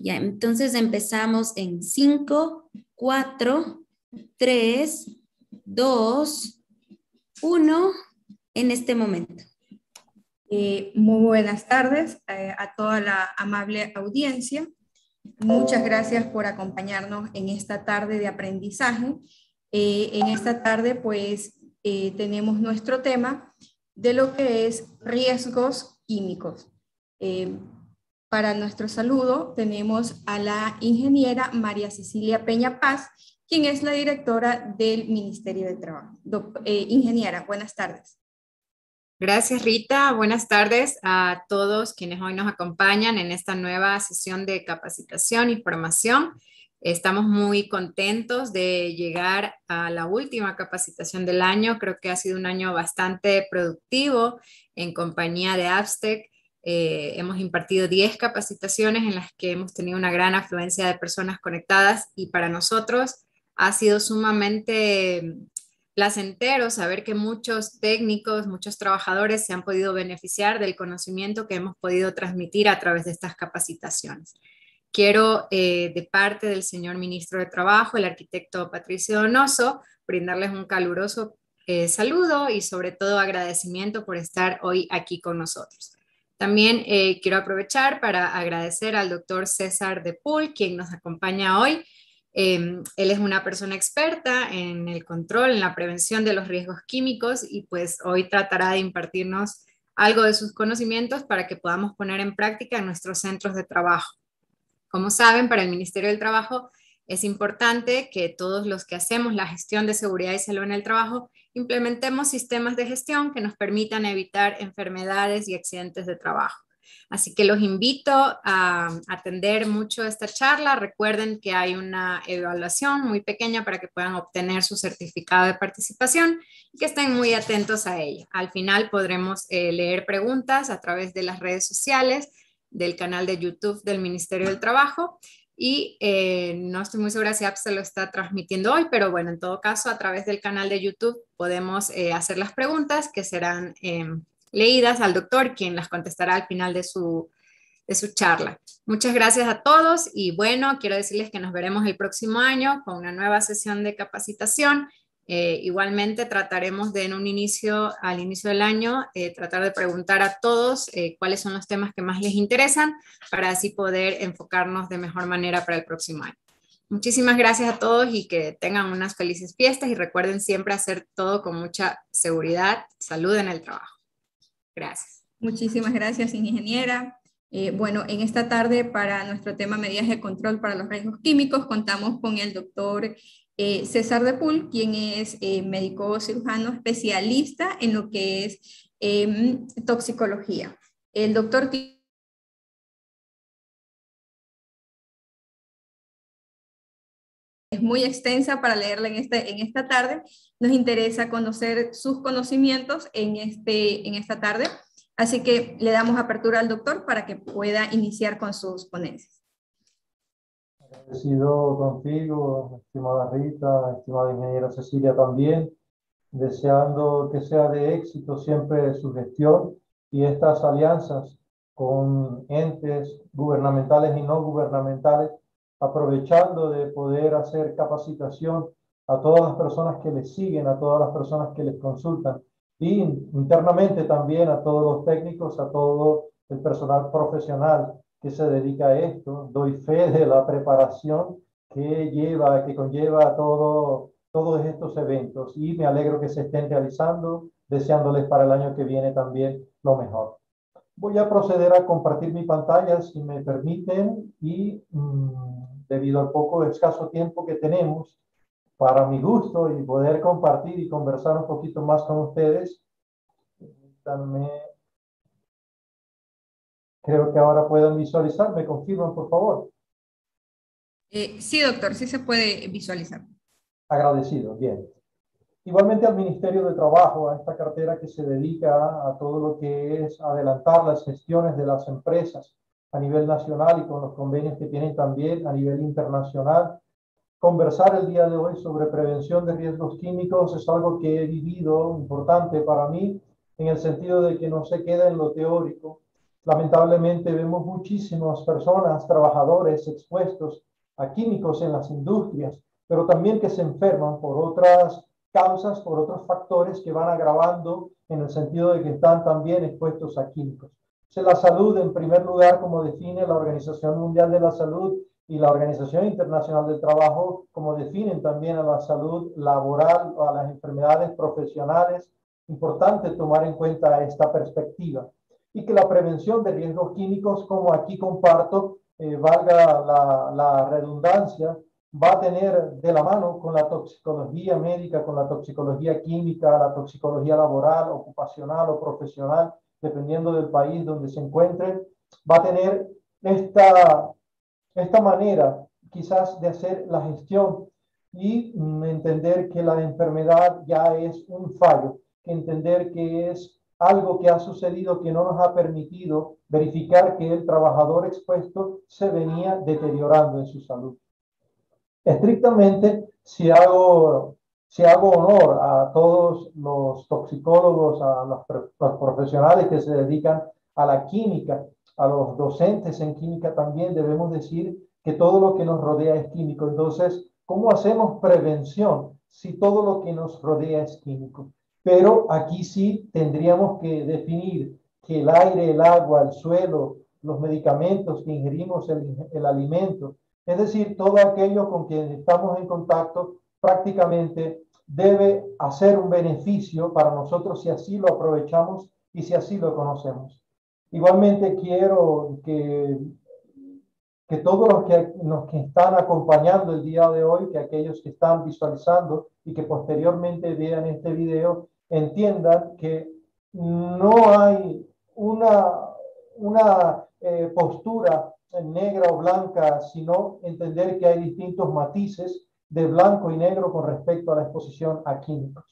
Ya, entonces empezamos en 5, 4, 3, 2, 1, en este momento. Muy buenas tardes a toda la amable audiencia. Muchas gracias por acompañarnos en esta tarde de aprendizaje. En esta tarde, pues, tenemos nuestro tema de lo que es riesgos químicos. Para nuestro saludo tenemos a la ingeniera María Cecilia Peña Paz, quien es la directora del Ministerio de Trabajo. Ingeniera, buenas tardes. Gracias, Rita. Buenas tardes a todos quienes hoy nos acompañan en esta nueva sesión de capacitación y formación. Estamos muy contentos de llegar a la última capacitación del año. Creo que ha sido un año bastante productivo en compañía de Abstec. Hemos impartido 10 capacitaciones en las que hemos tenido una gran afluencia de personas conectadas y para nosotros ha sido sumamente placentero saber que muchos técnicos, muchos trabajadores se han podido beneficiar del conocimiento que hemos podido transmitir a través de estas capacitaciones. Quiero, de parte del señor ministro de Trabajo, el arquitecto Patricio Donoso, brindarles un caluroso saludo y sobre todo agradecimiento por estar hoy aquí con nosotros. También quiero aprovechar para agradecer al doctor César de Pool, quien nos acompaña hoy. Él es una persona experta en el control, en la prevención de los riesgos químicos y pues hoy tratará de impartirnos algo de sus conocimientos para que podamos poner en práctica en nuestros centros de trabajo. Como saben, para el Ministerio del Trabajo es importante que todos los que hacemos la gestión de seguridad y salud en el trabajo implementemos sistemas de gestión que nos permitan evitar enfermedades y accidentes de trabajo. Así que los invito a atender mucho esta charla. Recuerden que hay una evaluación muy pequeña para que puedan obtener su certificado de participación y que estén muy atentos a ella. Al final podremos leer preguntas a través de las redes sociales, del canal de YouTube del Ministerio del Trabajo y no estoy muy segura si APS se lo está transmitiendo hoy, pero bueno, en todo caso a través del canal de YouTube podemos hacer las preguntas que serán leídas al doctor, quien las contestará al final de su charla. Muchas gracias a todos y bueno, quiero decirles que nos veremos el próximo año con una nueva sesión de capacitación. Igualmente trataremos de al inicio del año tratar de preguntar a todos cuáles son los temas que más les interesan para así poder enfocarnos de mejor manera para el próximo año. Muchísimas gracias a todos y que tengan unas felices fiestas y recuerden siempre hacer todo con mucha seguridad, salud en el trabajo. Gracias. Muchísimas gracias, ingeniera. Bueno, en esta tarde para nuestro tema medidas de control para los riesgos químicos contamos con el doctor César de Pool, quien es médico cirujano especialista en lo que es toxicología. El doctor es muy extensa para leerla en esta tarde. Nos interesa conocer sus conocimientos en esta tarde. Así que le damos apertura al doctor para que pueda iniciar con sus ponencias. Agradecido contigo, estimada Rita, estimada ingeniera Cecilia también, deseando que sea de éxito siempre su gestión y estas alianzas con entes gubernamentales y no gubernamentales, aprovechando de poder hacer capacitación a todas las personas que les siguen, a todas las personas que les consultan y internamente también a todos los técnicos, a todo el personal profesional que se dedica a esto. Doy fe de la preparación que conlleva todos estos eventos y me alegro que se estén realizando, deseándoles para el año que viene también lo mejor. Voy a proceder a compartir mi pantalla, si me permiten, y debido al poco escaso tiempo que tenemos, para mi gusto y poder compartir y conversar un poquito más con ustedes, creo que ahora pueden visualizar. ¿Me confirman, por favor? Sí, doctor, sí se puede visualizar. Agradecido, bien. Igualmente al Ministerio de Trabajo, a esta cartera que se dedica a todo lo que es adelantar las gestiones de las empresas a nivel nacional y con los convenios que tienen también a nivel internacional. Conversar el día de hoy sobre prevención de riesgos químicos es algo que he vivido importante para mí, en el sentido de que no se queda en lo teórico, Lamentablemente vemos muchísimas personas, trabajadores expuestos a químicos en las industrias, pero también que se enferman por otras causas, por otros factores que van agravando en el sentido de que están también expuestos a químicos. La salud, en primer lugar, como define la Organización Mundial de la Salud y la Organización Internacional del Trabajo, como definen también a la salud laboral o a las enfermedades profesionales, importante tomar en cuenta esta perspectiva. Y que la prevención de riesgos químicos, como aquí comparto, valga la redundancia, va a tener de la mano con la toxicología médica, con la toxicología química, la toxicología laboral, ocupacional o profesional, dependiendo del país donde se encuentre, va a tener esta manera quizás de hacer la gestión y entender que la enfermedad ya es un fallo, que entender que es algo que ha sucedido que no nos ha permitido verificar que el trabajador expuesto se venía deteriorando en su salud. Estrictamente, si hago honor a todos los toxicólogos, a los profesionales que se dedican a la química, a los docentes en química también, debemos decir que todo lo que nos rodea es químico. Entonces, ¿cómo hacemos prevención si todo lo que nos rodea es químico? Pero aquí sí tendríamos que definir que el aire, el agua, el suelo, los medicamentos que ingerimos, el alimento, es decir, todo aquello con quien estamos en contacto prácticamente debe hacer un beneficio para nosotros si así lo aprovechamos y si así lo conocemos. Igualmente quiero que todos los que están acompañando el día de hoy, que aquellos que están visualizando y que posteriormente vean este video, entiendan que no hay una postura negra o blanca, sino entender que hay distintos matices de blanco y negro con respecto a la exposición a químicos.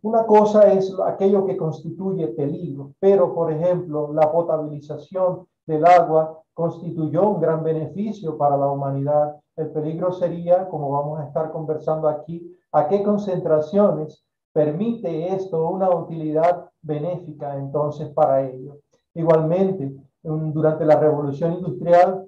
Una cosa es aquello que constituye peligro, pero por ejemplo la potabilización del agua constituyó un gran beneficio para la humanidad. El peligro sería, como vamos a estar conversando aquí, a qué concentraciones permite esto una utilidad benéfica entonces para ello. Igualmente, durante la revolución industrial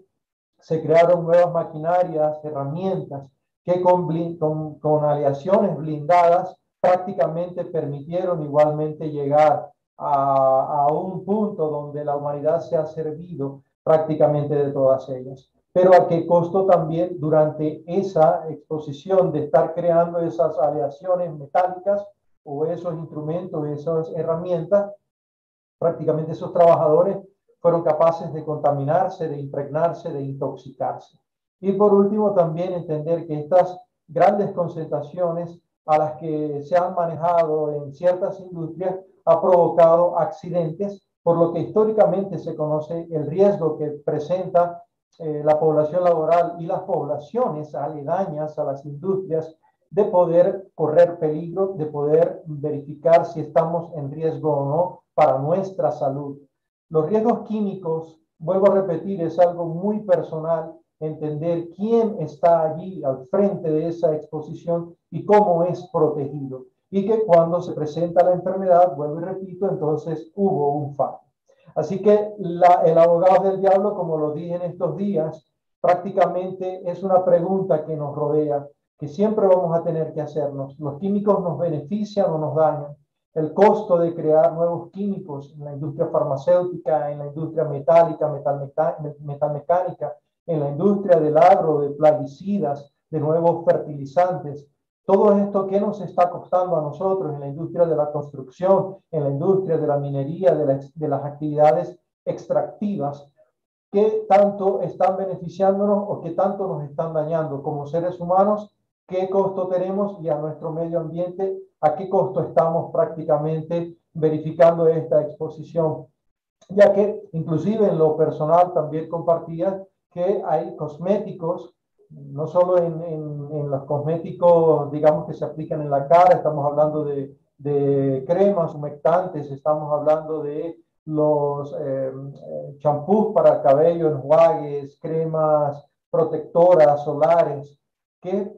se crearon nuevas maquinarias, herramientas que con aleaciones blindadas prácticamente permitieron igualmente llegar a un punto donde la humanidad se ha servido prácticamente de todas ellas. Pero a qué costo también durante esa exposición de estar creando esas aleaciones metálicas o esos instrumentos, esas herramientas, prácticamente esos trabajadores fueron capaces de contaminarse, de impregnarse, de intoxicarse. Y por último, también entender que estas grandes concentraciones a las que se han manejado en ciertas industrias ha provocado accidentes, por lo que históricamente se conoce el riesgo que presenta la población laboral y las poblaciones aledañas a las industrias de poder correr peligro, de poder verificar si estamos en riesgo o no para nuestra salud. Los riesgos químicos, vuelvo a repetir, es algo muy personal, entender quién está allí al frente de esa exposición y cómo es protegido. Y que cuando se presenta la enfermedad, vuelvo y repito, entonces hubo un fallo. Así que el abogado del diablo, como lo dije en estos días, prácticamente es una pregunta que nos rodea, que siempre vamos a tener que hacernos. ¿Los químicos nos benefician o nos dañan? El costo de crear nuevos químicos en la industria farmacéutica, en la industria metálica, metalmecánica, en la industria del agro, de plaguicidas, de nuevos fertilizantes. Todo esto, ¿qué nos está costando a nosotros en la industria de la construcción, en la industria de la minería, de las actividades extractivas? ¿Qué tanto están beneficiándonos o qué tanto nos están dañando como seres humanos? ¿Qué costo tenemos? Y a nuestro medio ambiente, ¿a qué costo estamos prácticamente verificando esta exposición? Ya que inclusive en lo personal también compartía que hay cosméticos, no solo en los cosméticos, digamos, que se aplican en la cara, estamos hablando de cremas humectantes, estamos hablando de los champús para el cabello, enjuagues, cremas protectoras solares, que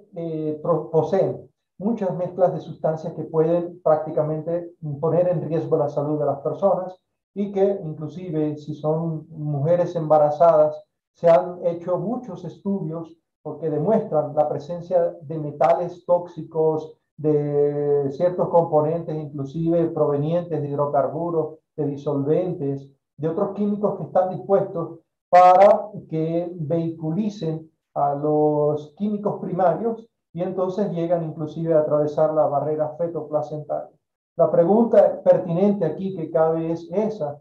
poseen muchas mezclas de sustancias que pueden prácticamente poner en riesgo la salud de las personas y que inclusive si son mujeres embarazadas, se han hecho muchos estudios porque demuestran la presencia de metales tóxicos, de ciertos componentes, inclusive provenientes de hidrocarburos, de disolventes, de otros químicos que están dispuestos para que vehiculicen a los químicos primarios y entonces llegan inclusive a atravesar la barrera fetoplacentaria. La pregunta pertinente aquí que cabe es esa: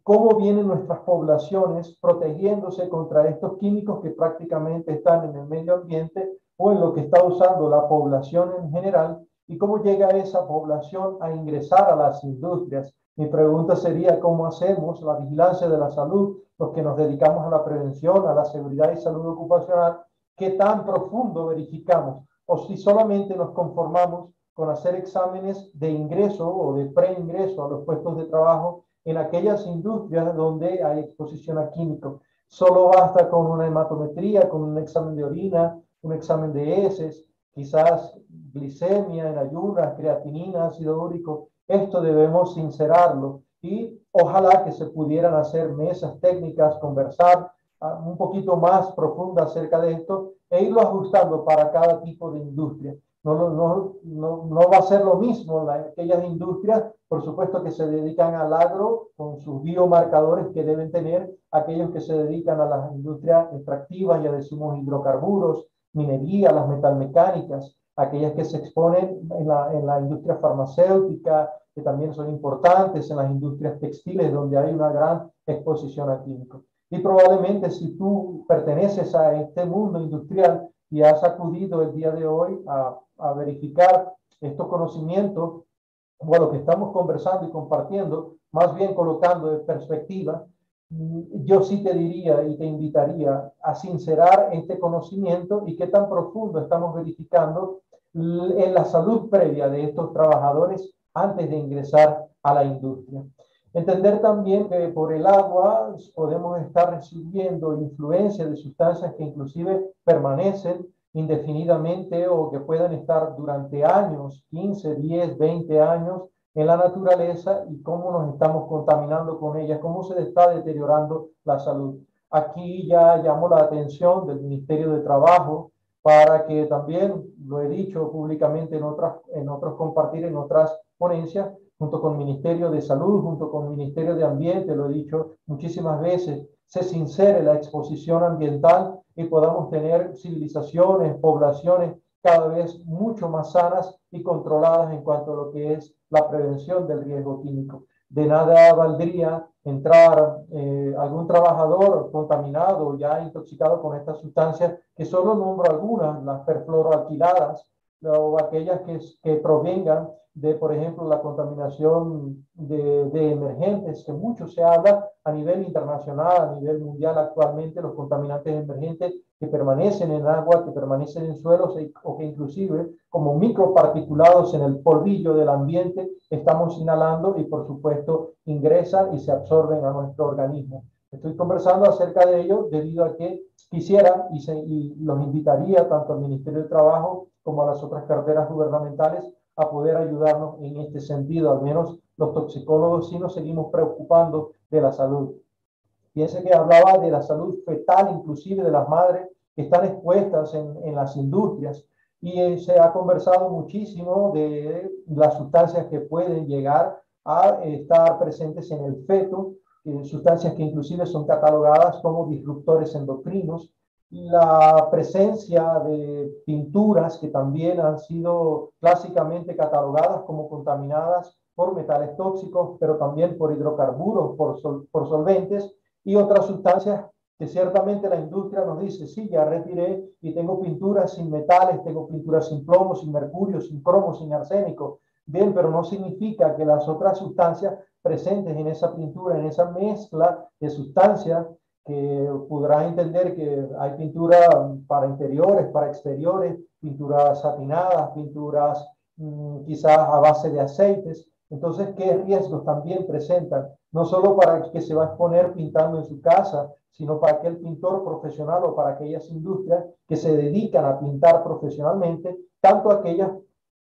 ¿cómo vienen nuestras poblaciones protegiéndose contra estos químicos que prácticamente están en el medio ambiente o en lo que está usando la población en general? ¿Y cómo llega esa población a ingresar a las industrias? Mi pregunta sería: ¿cómo hacemos la vigilancia de la salud, los que nos dedicamos a la prevención, a la seguridad y salud ocupacional? ¿Qué tan profundo verificamos? O si solamente nos conformamos con hacer exámenes de ingreso o de preingreso a los puestos de trabajo en aquellas industrias donde hay exposición a químicos. Solo basta con una hematometría, con un examen de orina, un examen de heces, quizás glicemia en ayunas, creatinina, ácido úrico. Esto debemos sincerarlo y ojalá que se pudieran hacer mesas técnicas, conversar un poquito más profunda acerca de esto e irlo ajustando para cada tipo de industria. No va a ser lo mismo aquellas industrias, por supuesto, que se dedican al agro con sus biomarcadores que deben tener aquellos que se dedican a las industrias extractivas, ya decimos hidrocarburos, minería, las metalmecánicas, aquellas que se exponen en la industria farmacéutica, que también son importantes, en las industrias textiles, donde hay una gran exposición a químicos. Y probablemente si tú perteneces a este mundo industrial y has acudido el día de hoy a verificar estos conocimientos, o a lo que estamos conversando y compartiendo, más bien colocando en perspectiva, yo sí te diría y te invitaría a sincerar este conocimiento y qué tan profundo estamos verificando en la salud previa de estos trabajadores antes de ingresar a la industria. Entender también que por el agua podemos estar recibiendo influencia de sustancias que inclusive permanecen indefinidamente o que puedan estar durante años, 15, 10, 20 años en la naturaleza, y cómo nos estamos contaminando con ellas, cómo se está deteriorando la salud. Aquí ya llamo la atención del Ministerio de Trabajo para que también, lo he dicho públicamente en otros compartir, en otras ponencias, junto con el Ministerio de Salud, junto con el Ministerio de Ambiente, lo he dicho muchísimas veces, se sincere la exposición ambiental y podamos tener civilizaciones, poblaciones cada vez mucho más sanas y controladas en cuanto a lo que es la prevención del riesgo químico. De nada valdría entrar algún trabajador contaminado, ya intoxicado con estas sustancias, que solo nombro algunas, las perfluoroalquiladas, o aquellas que provengan de, por ejemplo, la contaminación de emergentes, que mucho se habla a nivel internacional, a nivel mundial actualmente, los contaminantes emergentes que permanecen en agua, que permanecen en suelos o que inclusive como microparticulados en el polvillo del ambiente estamos inhalando y por supuesto ingresan y se absorben a nuestro organismo. Estoy conversando acerca de ello debido a que quisiera y los invitaría tanto al Ministerio de Trabajo como a las otras carteras gubernamentales a poder ayudarnos en este sentido. Al menos los toxicólogos sí nos seguimos preocupando de la salud. Piense que hablaba de la salud fetal, inclusive de las madres que están expuestas en las industrias, y se ha conversado muchísimo de las sustancias que pueden llegar a estar presentes en el feto, sustancias que inclusive son catalogadas como disruptores endocrinos, la presencia de pinturas que también han sido clásicamente catalogadas como contaminadas por metales tóxicos, pero también por hidrocarburos, por solventes y otras sustancias que ciertamente la industria nos dice: sí, ya retiré y tengo pinturas sin metales, tengo pinturas sin plomo, sin mercurio, sin cromo, sin arsénico. Bien, pero no significa que las otras sustancias presentes en esa pintura, en esa mezcla de sustancias, que podrás entender que hay pintura para interiores, para exteriores, pinturas satinadas, pinturas quizás a base de aceites. Entonces, ¿qué riesgos también presentan? No solo para el que se va a exponer pintando en su casa, sino para aquel pintor profesional o para aquellas industrias que se dedican a pintar profesionalmente, tanto aquellas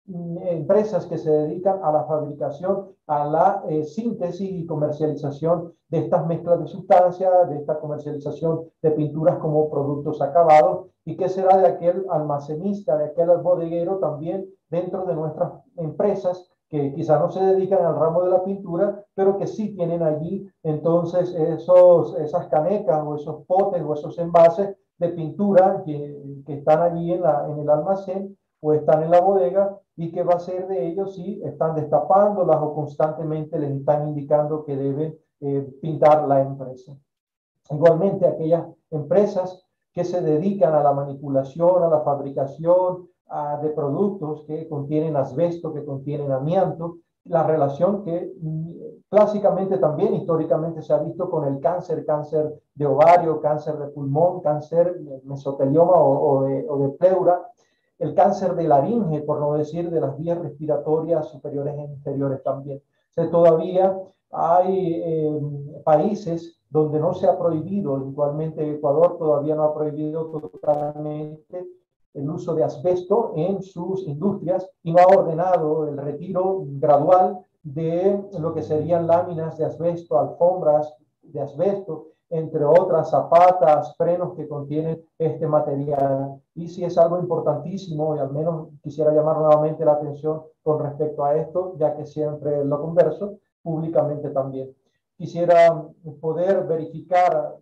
empresas que se dedican a la fabricación, a la síntesis y comercialización de estas mezclas de sustancias, de esta comercialización de pinturas como productos acabados, y qué será de aquel almacenista, de aquel bodeguero también dentro de nuestras empresas que quizás no se dedican al ramo de la pintura, pero que sí tienen allí entonces esas canecas o esos potes o esos envases de pintura que están allí en el almacén o están en la bodega, y qué va a ser de ellos si están destapándolas o constantemente les están indicando que deben pintar la empresa. Igualmente, aquellas empresas que se dedican a la manipulación, a la fabricación de productos que contienen asbesto, que contienen amianto, la relación que clásicamente también históricamente se ha visto con el cáncer, cáncer de ovario, cáncer de pulmón, cáncer de mesotelioma o de pleura, el cáncer de laringe, por no decir de las vías respiratorias superiores e inferiores también. O sea, todavía hay países donde no se ha prohibido, igualmente Ecuador todavía no ha prohibido totalmente el uso de asbesto en sus industrias y no ha ordenado el retiro gradual de lo que serían láminas de asbesto, alfombras de asbesto, entre otras zapatas, frenos que contienen este material. Y sí es algo importantísimo, y al menos quisiera llamar nuevamente la atención con respecto a esto, ya que siempre lo converso públicamente también. Quisiera poder verificar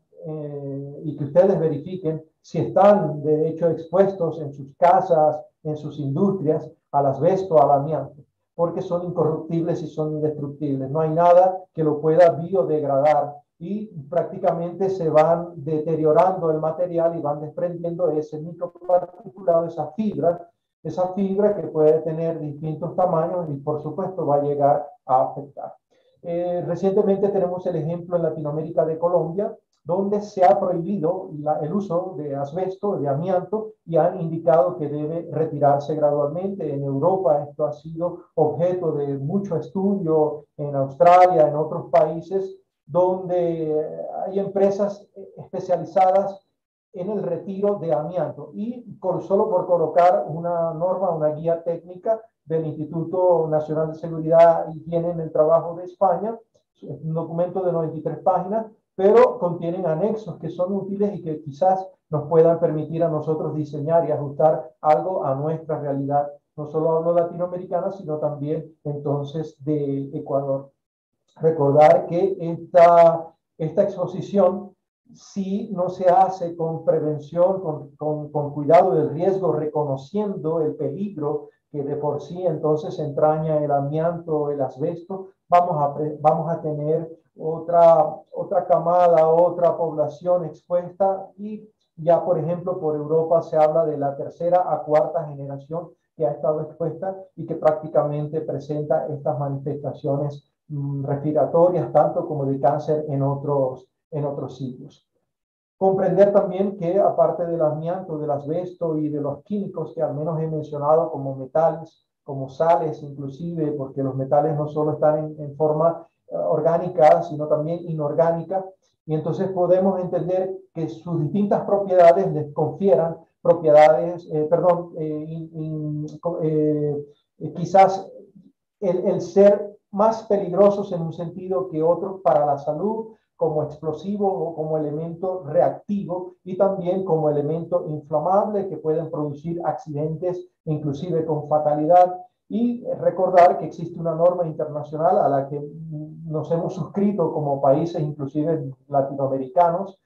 y que ustedes verifiquen si están de hecho expuestos en sus casas, en sus industrias, al asbesto, al amianto, porque son incorruptibles y son indestructibles. No hay nada que lo pueda biodegradar y prácticamente se van deteriorando el material y van desprendiendo ese microparticulado, esa fibra que puede tener distintos tamaños y por supuesto va a llegar a afectar. Recientemente tenemos el ejemplo en Latinoamérica de Colombia, donde se ha prohibido el uso de asbesto, de amianto, y han indicado que debe retirarse gradualmente. En Europa esto ha sido objeto de mucho estudio, en Australia, en otros países, donde hay empresas especializadas en el retiro de amianto. Y solo por colocar una norma, una guía técnica del Instituto Nacional de Seguridad e Higiene en el Trabajo de España, un documento de 93 páginas, pero contienen anexos que son útiles y que quizás nos puedan permitir a nosotros diseñar y ajustar algo a nuestra realidad, no solo hablo latinoamericana, sino también entonces de Ecuador. Recordar que esta exposición, si no se hace con prevención, con cuidado del riesgo, reconociendo el peligro que de por sí entonces entraña el amianto, el asbesto, vamos a tener otra camada, otra población expuesta, y ya por ejemplo por Europa se habla de la tercera a cuarta generación que ha estado expuesta y que prácticamente presenta estas manifestaciones respiratorias, tanto como de cáncer en otros sitios. Comprender también que aparte del amianto, del asbesto y de los químicos que al menos he mencionado como metales, como sales inclusive, porque los metales no solo están en forma orgánica, sino también inorgánica, y entonces podemos entender que sus distintas propiedades les confieran propiedades, quizás el ser más peligrosos en un sentido que otros para la salud, como explosivo o como elemento reactivo, y también como elemento inflamable que pueden producir accidentes, inclusive con fatalidad. Y recordar que existe una norma internacional a la que nos hemos suscrito como países, inclusive latinoamericanos,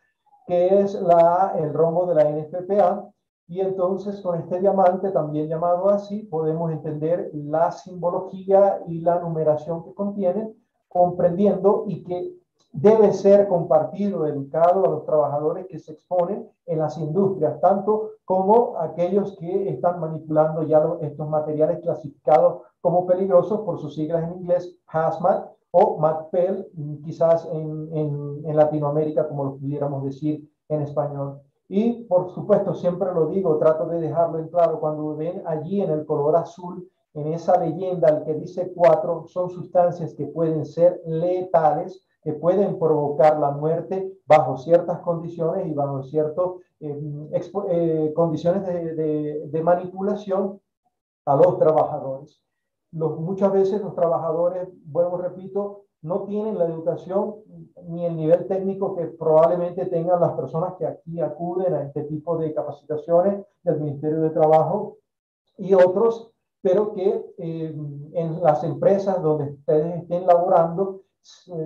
que es el rombo de la NFPA. Y entonces con este diamante, también llamado así, podemos entender la simbología y la numeración que contienen, comprendiendo y que debe ser compartido, educado a los trabajadores que se exponen en las industrias, tanto como aquellos que están manipulando ya estos materiales clasificados como peligrosos por sus siglas en inglés, hazmat o MATPEL, quizás en Latinoamérica, como lo pudiéramos decir en español. Y por supuesto, siempre lo digo, trato de dejarlo en claro, cuando ven allí en el color azul, en esa leyenda, el que dice 4, son sustancias que pueden ser letales, que pueden provocar la muerte bajo ciertas condiciones y bajo ciertas condiciones de manipulación, a los trabajadores. Muchas veces los trabajadores, vuelvo, repito, no tienen la educación ni el nivel técnico que probablemente tengan las personas que aquí acuden a este tipo de capacitaciones del Ministerio de Trabajo y otros, pero que en las empresas donde ustedes estén laborando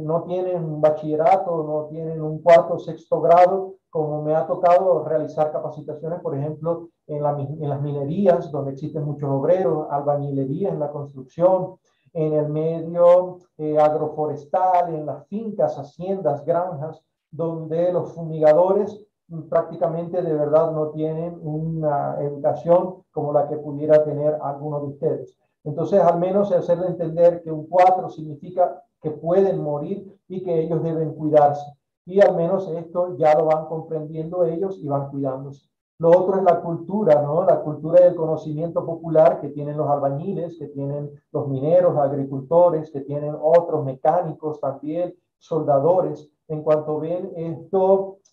no tienen un bachillerato, no tienen un cuarto o sexto grado, como me ha tocado realizar capacitaciones, por ejemplo, en las minerías, donde existen muchos obreros, albañilería en la construcción, en el medio agroforestal, en las fincas, haciendas, granjas, donde los fumigadores prácticamente de verdad no tienen una educación como la que pudiera tener alguno de ustedes. Entonces, al menos hacerle entender que un 4 significa que pueden morir y que ellos deben cuidarse. Y al menos esto ya lo van comprendiendo ellos y van cuidándose. Lo otro es la cultura, ¿no? La cultura del conocimiento popular que tienen los albañiles, que tienen los mineros, agricultores, que tienen otros mecánicos también, soldadores. En cuanto ven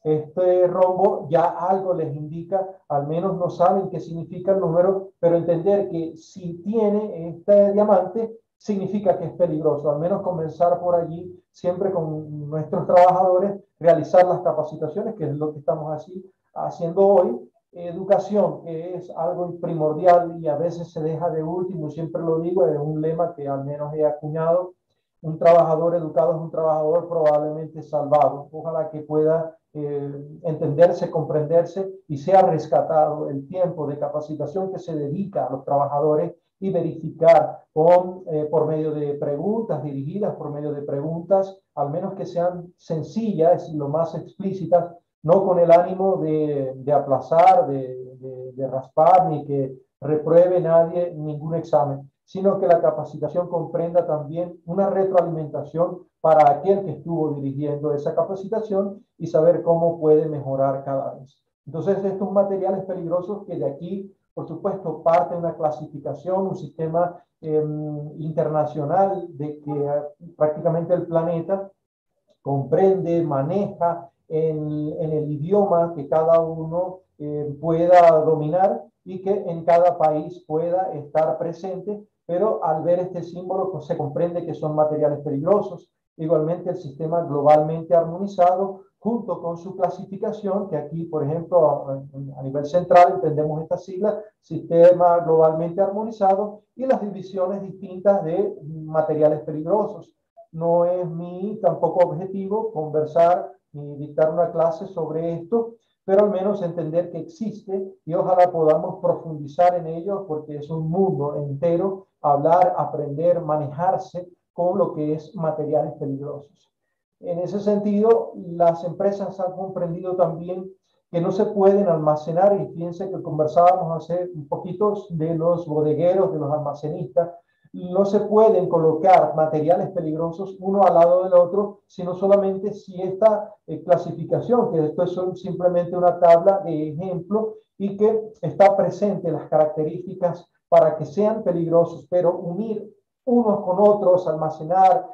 este rombo, ya algo les indica, al menos no saben qué significa el número, pero entender que si tiene este diamante, significa que es peligroso. Al menos comenzar por allí, siempre con nuestros trabajadores, realizar las capacitaciones, que es lo que estamos haciendo hoy. Educación, que es algo primordial y a veces se deja de último, siempre lo digo, es un lema que al menos he acuñado: un trabajador educado es un trabajador probablemente salvado. Ojalá que pueda entenderse, comprenderse y sea rescatado el tiempo de capacitación que se dedica a los trabajadores y verificar por medio de preguntas dirigidas, por medio de preguntas, al menos que sean sencillas y lo más explícitas, no con el ánimo de aplazar, de raspar, ni que repruebe nadie ningún examen, sino que la capacitación comprenda también una retroalimentación para aquel que estuvo dirigiendo esa capacitación y saber cómo puede mejorar cada vez. Entonces, estos materiales peligrosos que de aquí, por supuesto, parte una clasificación, un sistema internacional de que prácticamente el planeta comprende, maneja en el idioma que cada uno pueda dominar y que en cada país pueda estar presente, pero al ver este símbolo pues, se comprende que son materiales peligrosos. Igualmente el sistema globalmente armonizado junto con su clasificación, que aquí, por ejemplo, a nivel central entendemos esta sigla, sistema globalmente armonizado, y las divisiones distintas de materiales peligrosos. No es mi tampoco objetivo conversar ni dictar una clase sobre esto, pero al menos entender que existe y ojalá podamos profundizar en ello porque es un mundo entero hablar, aprender, manejarse con lo que es materiales peligrosos. En ese sentido, las empresas han comprendido también que no se pueden almacenar, y fíjense que conversábamos hace un poquito de los bodegueros, de los almacenistas, no se pueden colocar materiales peligrosos uno al lado del otro, sino solamente si esta clasificación, que esto es simplemente una tabla de ejemplo y que está presente las características para que sean peligrosos, pero unir unos con otros, almacenar,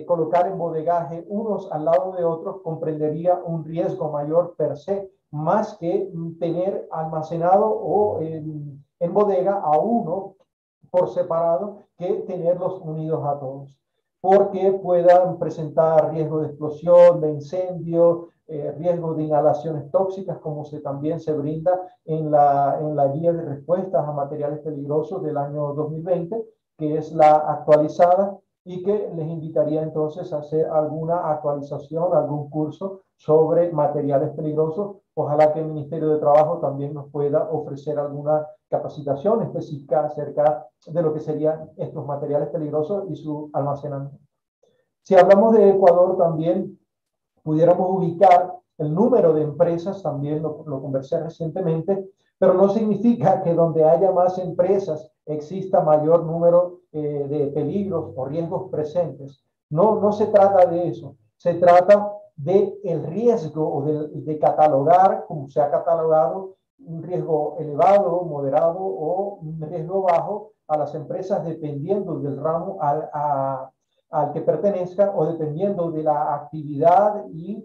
colocar en bodegaje unos al lado de otros, comprendería un riesgo mayor per se, más que tener almacenado o en bodega a uno por separado que tenerlos unidos a todos, porque puedan presentar riesgo de explosión, de incendio, riesgo de inhalaciones tóxicas, como también se brinda en la guía de respuestas a materiales peligrosos del año 2020, que es la actualizada, y que les invitaría entonces a hacer alguna actualización, algún curso sobre materiales peligrosos. Ojalá que el Ministerio de Trabajo también nos pueda ofrecer alguna capacitación específica acerca de lo que serían estos materiales peligrosos y su almacenamiento. Si hablamos de Ecuador también, pudiéramos ubicar el número de empresas, también lo conversé recientemente, pero no significa que donde haya más empresas exista mayor número de peligros o riesgos presentes. No se trata de eso, se trata del riesgo o de catalogar, como se ha catalogado, un riesgo elevado, moderado o un riesgo bajo a las empresas dependiendo del ramo al que pertenezca o dependiendo de la actividad y,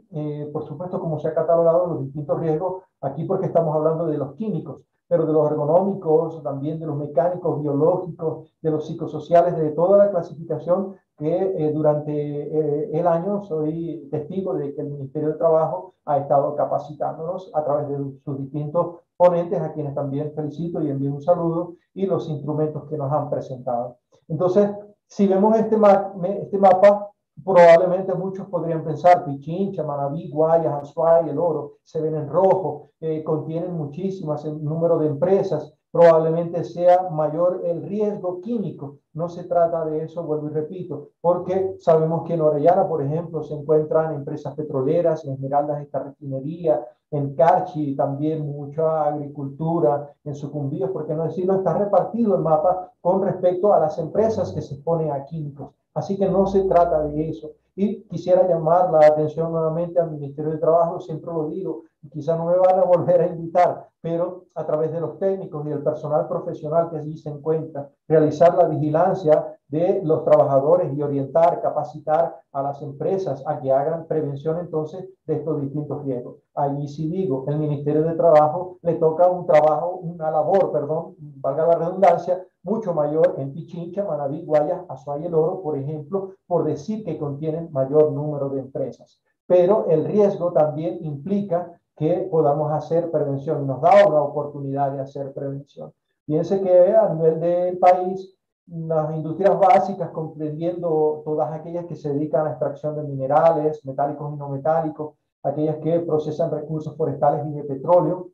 por supuesto, como se ha catalogado los distintos riesgos, aquí porque estamos hablando de los químicos, pero de los ergonómicos, también de los mecánicos, biológicos, de los psicosociales, de toda la clasificación que durante el año soy testigo de que el Ministerio de Trabajo ha estado capacitándonos a través de sus distintos ponentes, a quienes también felicito y envío un saludo, y los instrumentos que nos han presentado. Entonces, si vemos este mapa, probablemente muchos podrían pensar Pichincha, Manabí, Guayas, Azuay, El Oro, se ven en rojo, contienen muchísimas el número de empresas, probablemente sea mayor el riesgo químico. No se trata de eso, vuelvo y repito, porque sabemos que en Orellana, por ejemplo, se encuentran empresas petroleras, en Esmeraldas esta refinería, en Carchi también mucha agricultura, en Sucumbíos, por qué no decirlo, está repartido el mapa con respecto a las empresas que se exponen a químicos. Así que no se trata de eso. Y quisiera llamar la atención nuevamente al Ministerio de Trabajo, siempre lo digo, y quizá no me van a volver a invitar, pero a través de los técnicos y el personal profesional que allí se encuentra, realizar la vigilancia de los trabajadores y orientar, capacitar a las empresas a que hagan prevención entonces de estos distintos riesgos. Allí sí digo, el Ministerio de Trabajo le toca una labor, valga la redundancia, mucho mayor en Pichincha, Manabí, Guayas, Azuay y El Oro, por ejemplo, por decir que contienen mayor número de empresas. Pero el riesgo también implica que podamos hacer prevención y nos da una oportunidad de hacer prevención. Piense que a nivel del país, las industrias básicas, comprendiendo todas aquellas que se dedican a la extracción de minerales, metálicos y no metálicos, aquellas que procesan recursos forestales y de petróleo,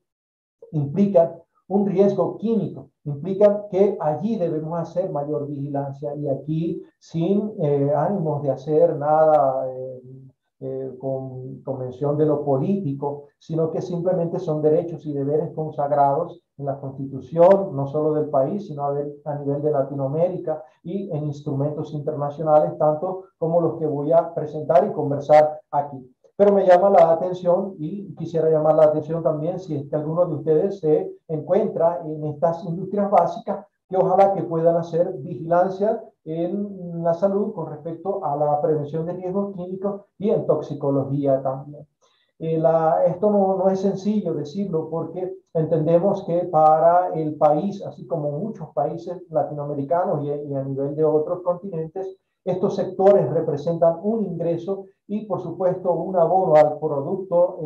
implican un riesgo químico, implican que allí debemos hacer mayor vigilancia y aquí sin ánimos de hacer nada con mención de lo político, sino que simplemente son derechos y deberes consagrados en la Constitución, no solo del país, sino a nivel de Latinoamérica y en instrumentos internacionales, tanto como los que voy a presentar y conversar aquí. Pero me llama la atención y quisiera llamar la atención también si es que alguno de ustedes se encuentra en estas industrias básicas, que ojalá que puedan hacer vigilancia en la salud con respecto a la prevención de riesgos químicos y en toxicología también. Esto no es sencillo decirlo porque entendemos que para el país, así como muchos países latinoamericanos y a nivel de otros continentes, estos sectores representan un ingreso y, por supuesto, un abono al Producto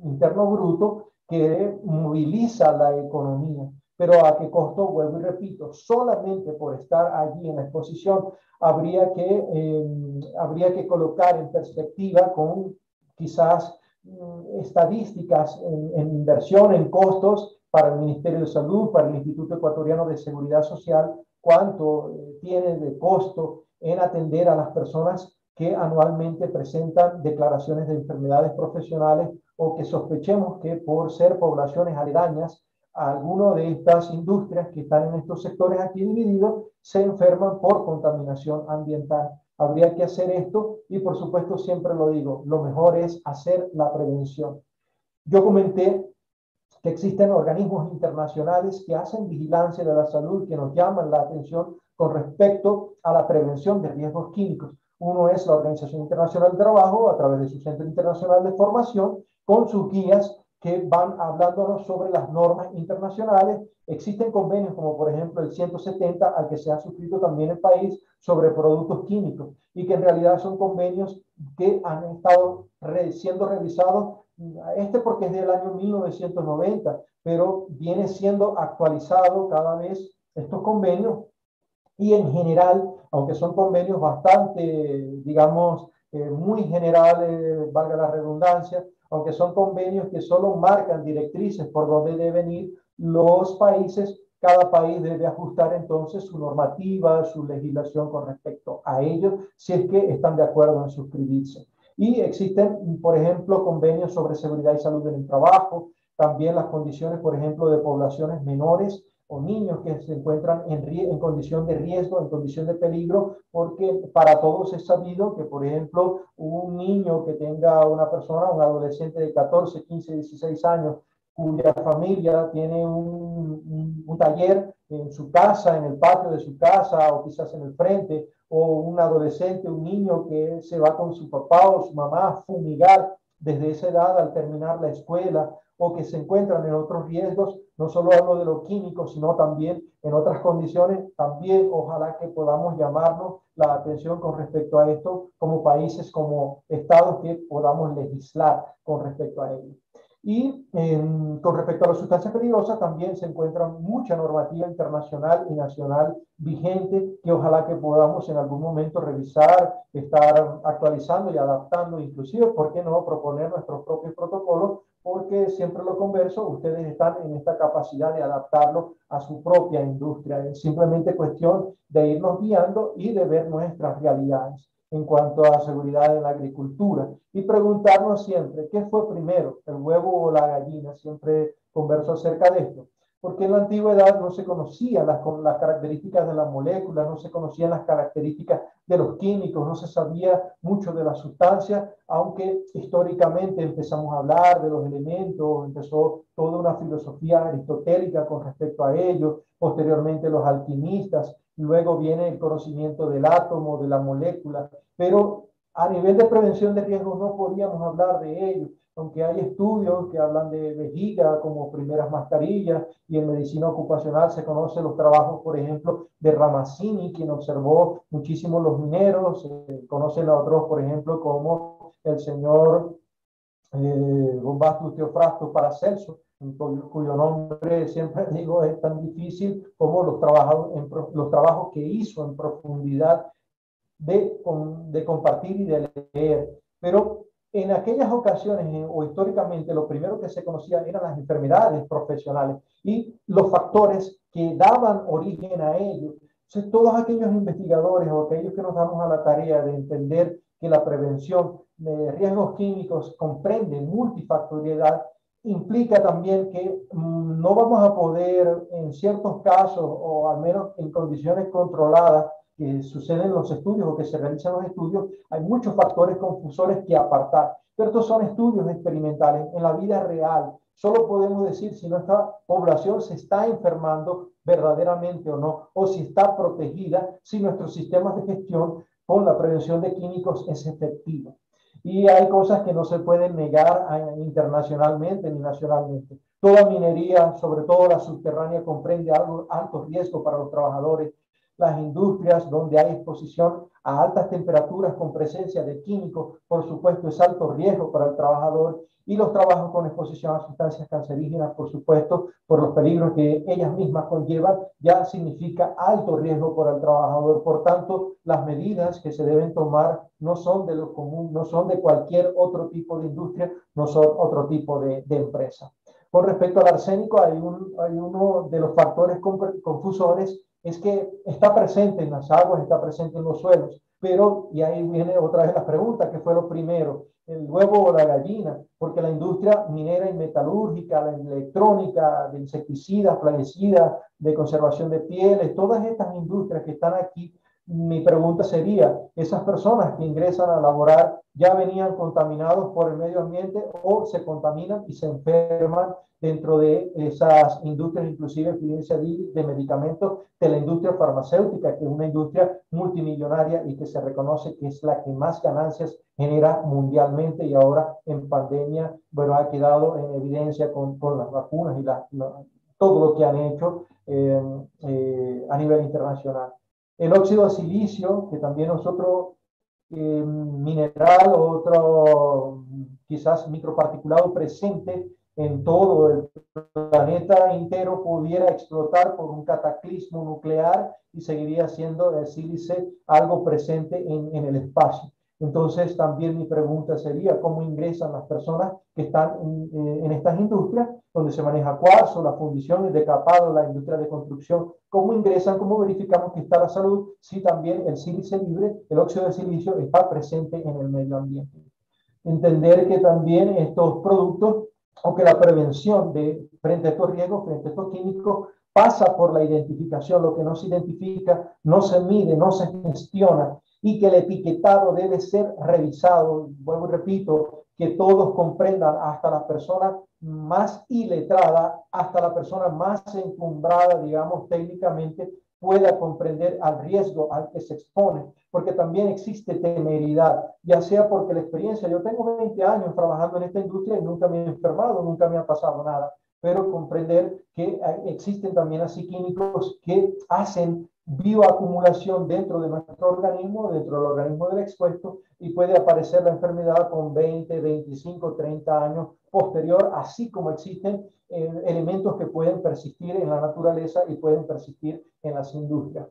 Interno Bruto que moviliza la economía. Pero ¿a qué costo? Vuelvo y repito, solamente por estar allí en la exposición habría que colocar en perspectiva con quizás estadísticas en inversión, en costos para el Ministerio de Salud, para el Instituto Ecuatoriano de Seguridad Social, cuánto tiene de costo en atender a las personas que anualmente presentan declaraciones de enfermedades profesionales o que sospechemos que por ser poblaciones aledañas a alguna de estas industrias que están en estos sectores aquí divididos, se enferman por contaminación ambiental. Habría que hacer esto y, por supuesto, siempre lo digo, lo mejor es hacer la prevención. Yo comenté que existen organismos internacionales que hacen vigilancia de la salud, que nos llaman la atención con respecto a la prevención de riesgos químicos. Uno es la Organización Internacional del Trabajo, a través de su Centro Internacional de Formación, con sus guías que van hablándonos sobre las normas internacionales. Existen convenios como por ejemplo el 170 al que se ha suscrito también el país sobre productos químicos y que en realidad son convenios que han estado siendo revisados, porque es del año 1990, pero viene siendo actualizado cada vez estos convenios y en general, aunque son convenios bastante, digamos, muy generales, valga la redundancia, aunque son convenios que solo marcan directrices por donde deben ir los países, cada país debe ajustar entonces su normativa, su legislación con respecto a ellos, si es que están de acuerdo en suscribirse. Y existen, por ejemplo, convenios sobre seguridad y salud en el trabajo, también las condiciones, por ejemplo, de poblaciones menores o niños que se encuentran en condición de riesgo, en condición de peligro, porque para todos es sabido que, por ejemplo, un niño que tenga un adolescente de 14, 15, 16 años, cuya familia tiene un taller en su casa, en el patio de su casa o quizás en el frente, o un adolescente, un niño que se va con su papá o su mamá a fumigar desde esa edad al terminar la escuela o que se encuentran en otros riesgos, no solo hablo de lo químico, sino también en otras condiciones, también ojalá que podamos llamarnos la atención con respecto a esto como países, como estados que podamos legislar con respecto a ello. Y con respecto a las sustancias peligrosas también se encuentra mucha normativa internacional y nacional vigente que ojalá que podamos en algún momento revisar, estar actualizando y adaptando, inclusive, ¿por qué no?, proponer nuestros propios protocolos, porque siempre lo converso, ustedes están en esta capacidad de adaptarlo a su propia industria. Es simplemente cuestión de irnos guiando y de ver nuestras realidades en cuanto a seguridad en la agricultura y preguntarnos siempre, ¿qué fue primero, el huevo o la gallina? Siempre converso acerca de esto, porque en la antigüedad no se conocían las características de la molécula, no se conocían las características de los químicos, no se sabía mucho de la sustancia, aunque históricamente empezamos a hablar de los elementos, empezó toda una filosofía aristotélica con respecto a ello, posteriormente los alquimistas, luego viene el conocimiento del átomo, de la molécula, pero a nivel de prevención de riesgos no podíamos hablar de ello, aunque hay estudios que hablan de vejiga como primeras mascarillas y en medicina ocupacional se conocen los trabajos, por ejemplo, de Ramazzini, quien observó muchísimo los mineros, conocen a otros, por ejemplo, como el señor Bombastus Teofrastus Paracelso, cuyo nombre siempre digo es tan difícil como los trabajos que hizo en profundidad de compartir y de leer. Pero en aquellas ocasiones o históricamente lo primero que se conocía eran las enfermedades profesionales y los factores que daban origen a ello. Entonces, todos aquellos investigadores o aquellos que nos damos a la tarea de entender que la prevención de riesgos químicos comprende multifactoriedad, implica también que no vamos a poder en ciertos casos o al menos en condiciones controladas que suceden en los estudios o que se realizan los estudios, hay muchos factores confusores que apartar. Pero estos son estudios experimentales. En la vida real solo podemos decir si nuestra población se está enfermando verdaderamente o no, o si está protegida, si nuestros sistemas de gestión con la prevención de químicos es efectivo. Y hay cosas que no se pueden negar internacionalmente ni nacionalmente. Toda minería, sobre todo la subterránea, comprende alto riesgo para los trabajadores. Las industrias donde hay exposición a altas temperaturas con presencia de químicos, por supuesto, es alto riesgo para el trabajador, y los trabajos con exposición a sustancias cancerígenas, por supuesto, por los peligros que ellas mismas conllevan, ya significa alto riesgo para el trabajador. Por tanto, las medidas que se deben tomar no son de lo común, no son de cualquier otro tipo de industria, no son otro tipo de empresa. Con respecto al arsénico, hay uno de los factores confusores, es que está presente en las aguas, está presente en los suelos, pero, y ahí viene otra vez la pregunta, ¿qué fue lo primero? ¿El huevo o la gallina? Porque la industria minera y metalúrgica, la electrónica, de insecticidas, plaguicidas, de conservación de pieles, todas estas industrias que están aquí, mi pregunta sería, ¿esas personas que ingresan a laborar ya venían contaminados por el medio ambiente o se contaminan y se enferman dentro de esas industrias, inclusive fíjense de medicamentos, de la industria farmacéutica, que es una industria multimillonaria y que se reconoce que es la que más ganancias genera mundialmente y ahora en pandemia, bueno, ha quedado en evidencia con las vacunas y todo lo que han hecho a nivel internacional. El óxido de silicio, que también es otro mineral, otro quizás microparticulado presente en todo el planeta entero, pudiera explotar por un cataclismo nuclear y seguiría siendo el sílice algo presente en el espacio. Entonces, también mi pregunta sería, ¿cómo ingresan las personas que están en estas industrias, donde se maneja cuarzo, la fundición, el decapado, la industria de construcción? ¿Cómo ingresan? ¿Cómo verificamos que está la salud si también el sílice libre, el óxido de silicio, está presente en el medio ambiente? Entender que también estos productos, o que la prevención frente a estos riesgos, frente a estos químicos, pasa por la identificación. Lo que no se identifica no se mide, no se gestiona, y que el etiquetado debe ser revisado. Vuelvo y repito, que todos comprendan, hasta la persona más iletrada, hasta la persona más encumbrada, digamos, técnicamente, pueda comprender al riesgo al que se expone, porque también existe temeridad, ya sea porque la experiencia, yo tengo 20 años trabajando en esta industria y nunca me he enfermado, nunca me ha pasado nada, pero comprender que existen también así químicos que hacen bioacumulación dentro de nuestro organismo, dentro del organismo del expuesto, y puede aparecer la enfermedad con 20, 25, 30 años posterior, así como existen elementos que pueden persistir en la naturaleza y pueden persistir en las industrias.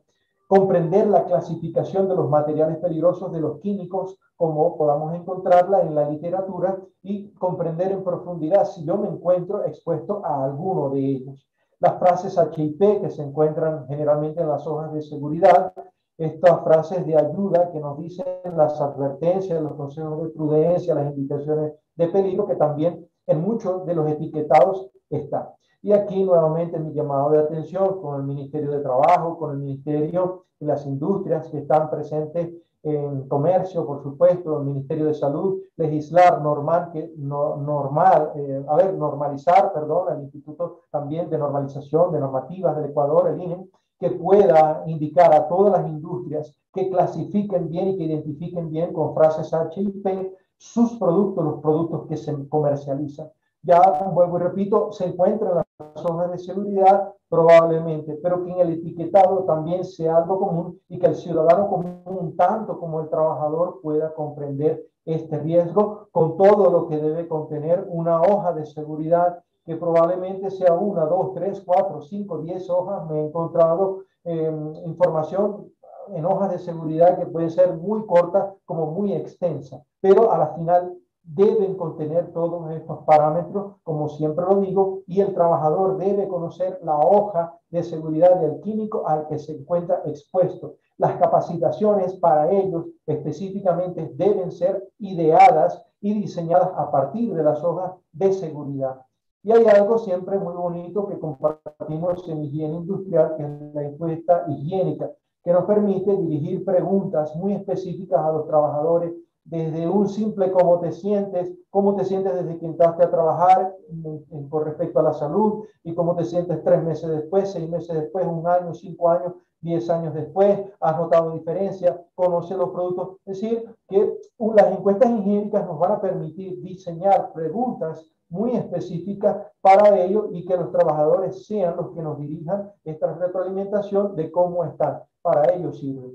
Comprender la clasificación de los materiales peligrosos, de los químicos, como podamos encontrarla en la literatura, y comprender en profundidad si yo me encuentro expuesto a alguno de ellos. Las frases HIP que se encuentran generalmente en las hojas de seguridad, estas frases de ayuda que nos dicen las advertencias, los consejos de prudencia, las indicaciones de peligro, que también en muchos de los etiquetados están. Y aquí nuevamente mi llamado de atención con el Ministerio de Trabajo, con el Ministerio de las Industrias que están presentes en comercio, por supuesto, el Ministerio de Salud, legislar, normalizar, perdón, el Instituto también de Normalización de Normativas del Ecuador, el INE, que pueda indicar a todas las industrias que clasifiquen bien y que identifiquen bien con frases HIP sus productos, los productos que se comercializan. Ya, vuelvo y repito, se encuentran las hojas de seguridad probablemente, pero que en el etiquetado también sea algo común y que el ciudadano común, tanto como el trabajador, pueda comprender este riesgo con todo lo que debe contener una hoja de seguridad, que probablemente sea 1, 2, 3, 4, 5, 10 hojas. Me he encontrado información en hojas de seguridad que pueden ser muy cortas como muy extensas, pero a la final deben contener todos estos parámetros, como siempre lo digo, y el trabajador debe conocer la hoja de seguridad del químico al que se encuentra expuesto. Las capacitaciones para ellos específicamente deben ser ideadas y diseñadas a partir de las hojas de seguridad. Y hay algo siempre muy bonito que compartimos en higiene industrial, que es la encuesta higiénica, que nos permite dirigir preguntas muy específicas a los trabajadores, desde un simple cómo te sientes desde que entraste a trabajar con respecto a la salud, y cómo te sientes 3 meses después, 6 meses después, 1 año, 5 años, 10 años después, has notado diferencia, conoce los productos. Es decir, que las encuestas higiénicas nos van a permitir diseñar preguntas muy específicas para ello, y que los trabajadores sean los que nos dirijan esta retroalimentación de cómo están. Para ello sirve.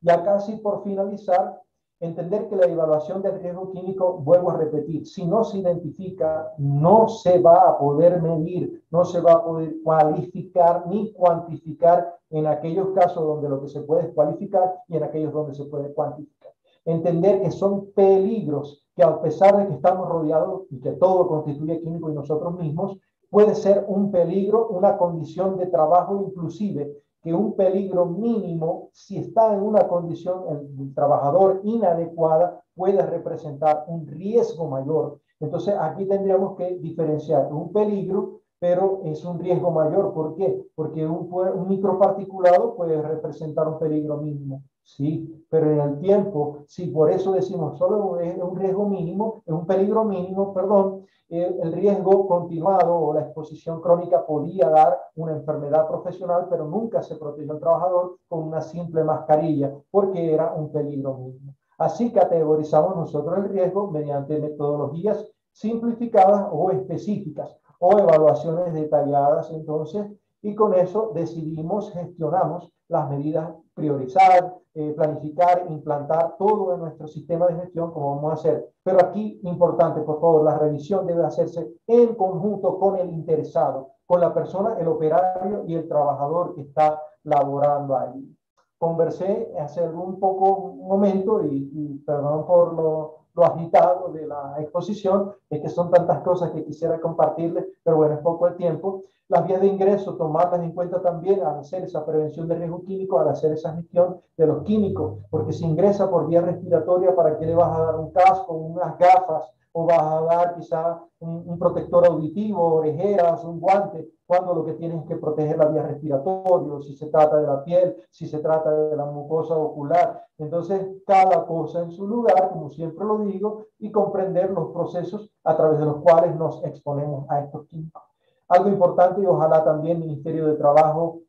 Ya casi por finalizar, entender que la evaluación del riesgo químico, vuelvo a repetir, si no se identifica, no se va a poder medir, no se va a poder cualificar ni cuantificar en aquellos casos donde lo que se puede cualificar y en aquellos donde se puede cuantificar. Entender que son peligros que, a pesar de que estamos rodeados y que todo constituye químico y nosotros mismos, puede ser un peligro, una condición de trabajo, inclusive que un peligro mínimo, si está en una condición el trabajador inadecuada, puede representar un riesgo mayor. Entonces aquí tendríamos que diferenciar un peligro, pero es un riesgo mayor. ¿Por qué? Porque un microparticulado puede representar un peligro mínimo. Sí, pero en el tiempo, si por eso decimos solo es un riesgo mínimo, es un peligro mínimo, perdón, el riesgo continuado o la exposición crónica podía dar una enfermedad profesional, pero nunca se protegió al trabajador con una simple mascarilla, porque era un peligro mínimo. Así categorizamos nosotros el riesgo mediante metodologías simplificadas o específicas, o evaluaciones detalladas, entonces, y con eso decidimos, gestionamos las medidas, priorizar, planificar, implantar todo en nuestro sistema de gestión, como vamos a hacer. Pero aquí, importante, por favor, la revisión debe hacerse en conjunto con el interesado, con la persona, el operario y el trabajador que está laborando ahí. Conversé hace un momento, y perdón por lo agitado de la exposición, es que son tantas cosas que quisiera compartirles, pero bueno, es poco el tiempo. Las vías de ingreso, tomarlas en cuenta también al hacer esa prevención de riesgo químico, al hacer esa gestión de los químicos, porque si ingresa por vía respiratoria, ¿para qué le vas a dar un casco, unas gafas, o vas a dar quizá un protector auditivo, orejeras, un guante, cuando lo que tienes es que proteger la vía respiratoria, si se trata de la piel, si se trata de la mucosa ocular? Entonces, cada cosa en su lugar, como siempre lo digo, y comprender los procesos a través de los cuales nos exponemos a estos químicos. Algo importante, y ojalá también el Ministerio de Trabajo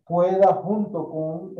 pueda, junto con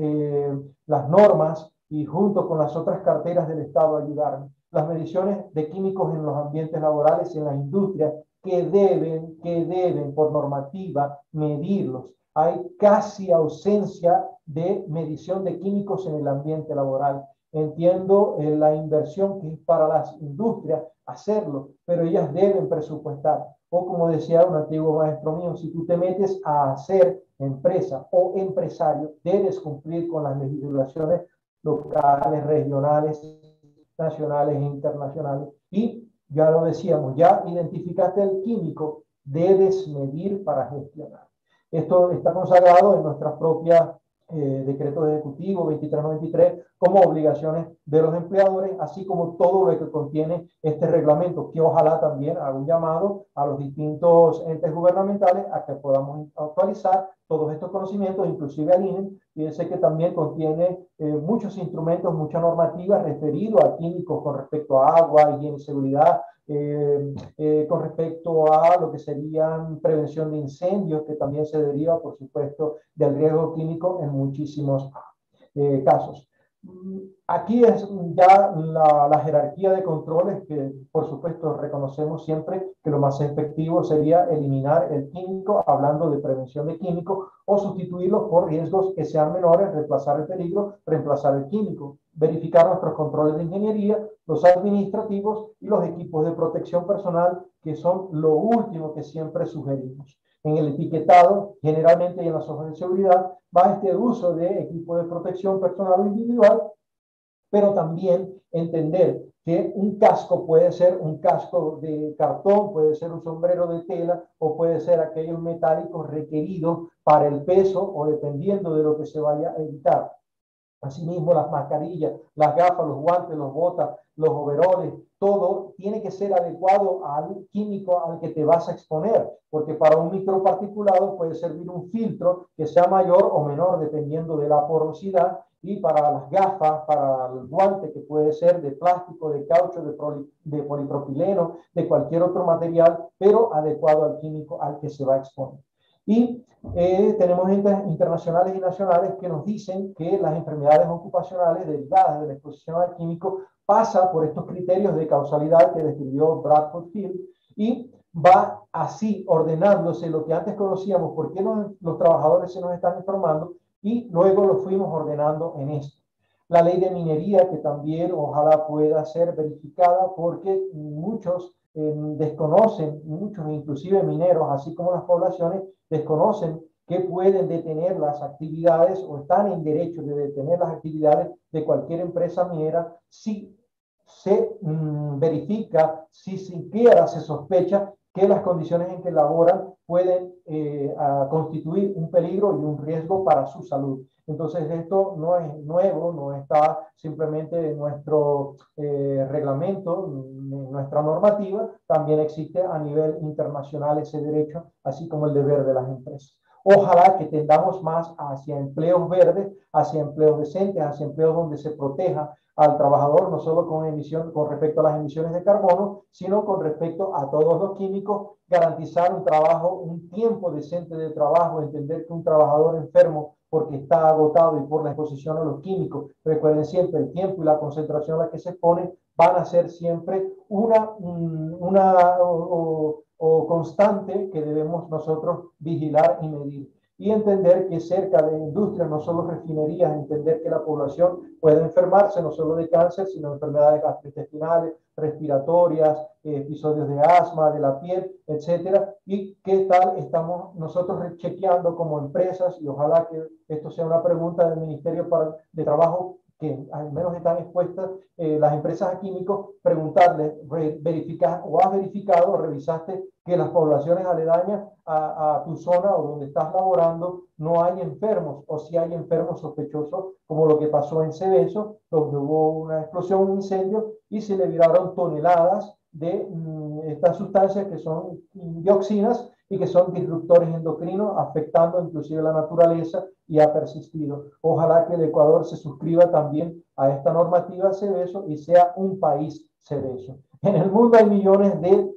las normas y junto con las otras carteras del Estado, ayudarme. Las mediciones de químicos en los ambientes laborales y en la industria que deben por normativa medirlos. Hay casi ausencia de medición de químicos en el ambiente laboral. Entiendo la inversión que es para las industrias hacerlo, pero ellas deben presupuestar. O como decía un antiguo maestro mío, si tú te metes a hacer empresa o empresario, debes cumplir con las legislaciones locales, regionales, nacionales e internacionales. Y ya lo decíamos, ya identificaste el químico, debes medir para gestionar. Esto está consagrado en nuestras propias decretos ejecutivos 2393 como obligaciones de los empleadores, así como todo lo que contiene este reglamento, que ojalá también haga un llamado a los distintos entes gubernamentales a que podamos actualizar todos estos conocimientos, inclusive al INE. Fíjense que también contiene muchos instrumentos, mucha normativa referido a químicos con respecto a agua, higiene y seguridad, con respecto a lo que serían prevención de incendios, que también se deriva, por supuesto, del riesgo químico en muchísimos casos. Aquí es ya la jerarquía de controles que, por supuesto, reconocemos siempre que lo más efectivo sería eliminar el químico, hablando de prevención de químicos, o sustituirlo por riesgos que sean menores, reemplazar el peligro, reemplazar el químico, verificar nuestros controles de ingeniería, los administrativos y los equipos de protección personal, que son lo último que siempre sugerimos. En el etiquetado, generalmente y en las hojas de seguridad, va este uso de equipo de protección personal o individual, pero también entender que un casco puede ser un casco de cartón, puede ser un sombrero de tela o puede ser aquellos metálicos requeridos para el peso o dependiendo de lo que se vaya a evitar. Asimismo, las mascarillas, las gafas, los guantes, los botas, los overoles, todo tiene que ser adecuado al químico al que te vas a exponer, porque para un microparticulado puede servir un filtro que sea mayor o menor dependiendo de la porosidad, y para las gafas, para el guante que puede ser de plástico, de caucho, de polipropileno, de cualquier otro material, pero adecuado al químico al que se va a exponer. Y tenemos internacionales y nacionales que nos dicen que las enfermedades ocupacionales derivadas de la exposición al químico pasa por estos criterios de causalidad que describió Bradford Hill y va así ordenándose lo que antes conocíamos, por qué los trabajadores se nos están enfermando, y luego lo fuimos ordenando en esto. La ley de minería, que también ojalá pueda ser verificada, porque muchos desconocen, muchos inclusive mineros, así como las poblaciones, desconocen que pueden detener las actividades o están en derecho de detener las actividades de cualquier empresa minera si se verifica, si siquiera se sospecha que las condiciones en que laboran pueden constituir un peligro y un riesgo para su salud. Entonces esto no es nuevo, no está simplemente en nuestro reglamento, en nuestra normativa, también existe a nivel internacional ese derecho, así como el deber de las empresas. Ojalá que tendamos más hacia empleos verdes, hacia empleos decentes, hacia empleos donde se proteja al trabajador, no solo con respecto a las emisiones de carbono, sino con respecto a todos los químicos, garantizar un trabajo, un tiempo decente de trabajo, entender que un trabajador enfermo porque está agotado y por la exposición a los químicos, recuerden siempre el tiempo y la concentración a la que se expone van a ser siempre una constante que debemos nosotros vigilar y medir. Y entender que cerca de industrias, no solo refinerías, entender que la población puede enfermarse no solo de cáncer, sino de enfermedades gastrointestinales, respiratorias, episodios de asma, de la piel, etcétera. Y qué tal estamos nosotros chequeando como empresas, y ojalá que esto sea una pregunta del Ministerio de Trabajo, que al menos están expuestas las empresas a químicos, preguntarles, verificar o has verificado o revisaste que las poblaciones aledañas a tu zona o donde estás laborando no hay enfermos, o si hay enfermos sospechosos, como lo que pasó en Seveso, donde hubo una explosión, un incendio, y se liberaron toneladas de estas sustancias que son dioxinas y que son disruptores endocrinos, afectando inclusive la naturaleza, y ha persistido. Ojalá que el Ecuador se suscriba también a esta normativa Seveso y sea un país Seveso. En el mundo hay millones de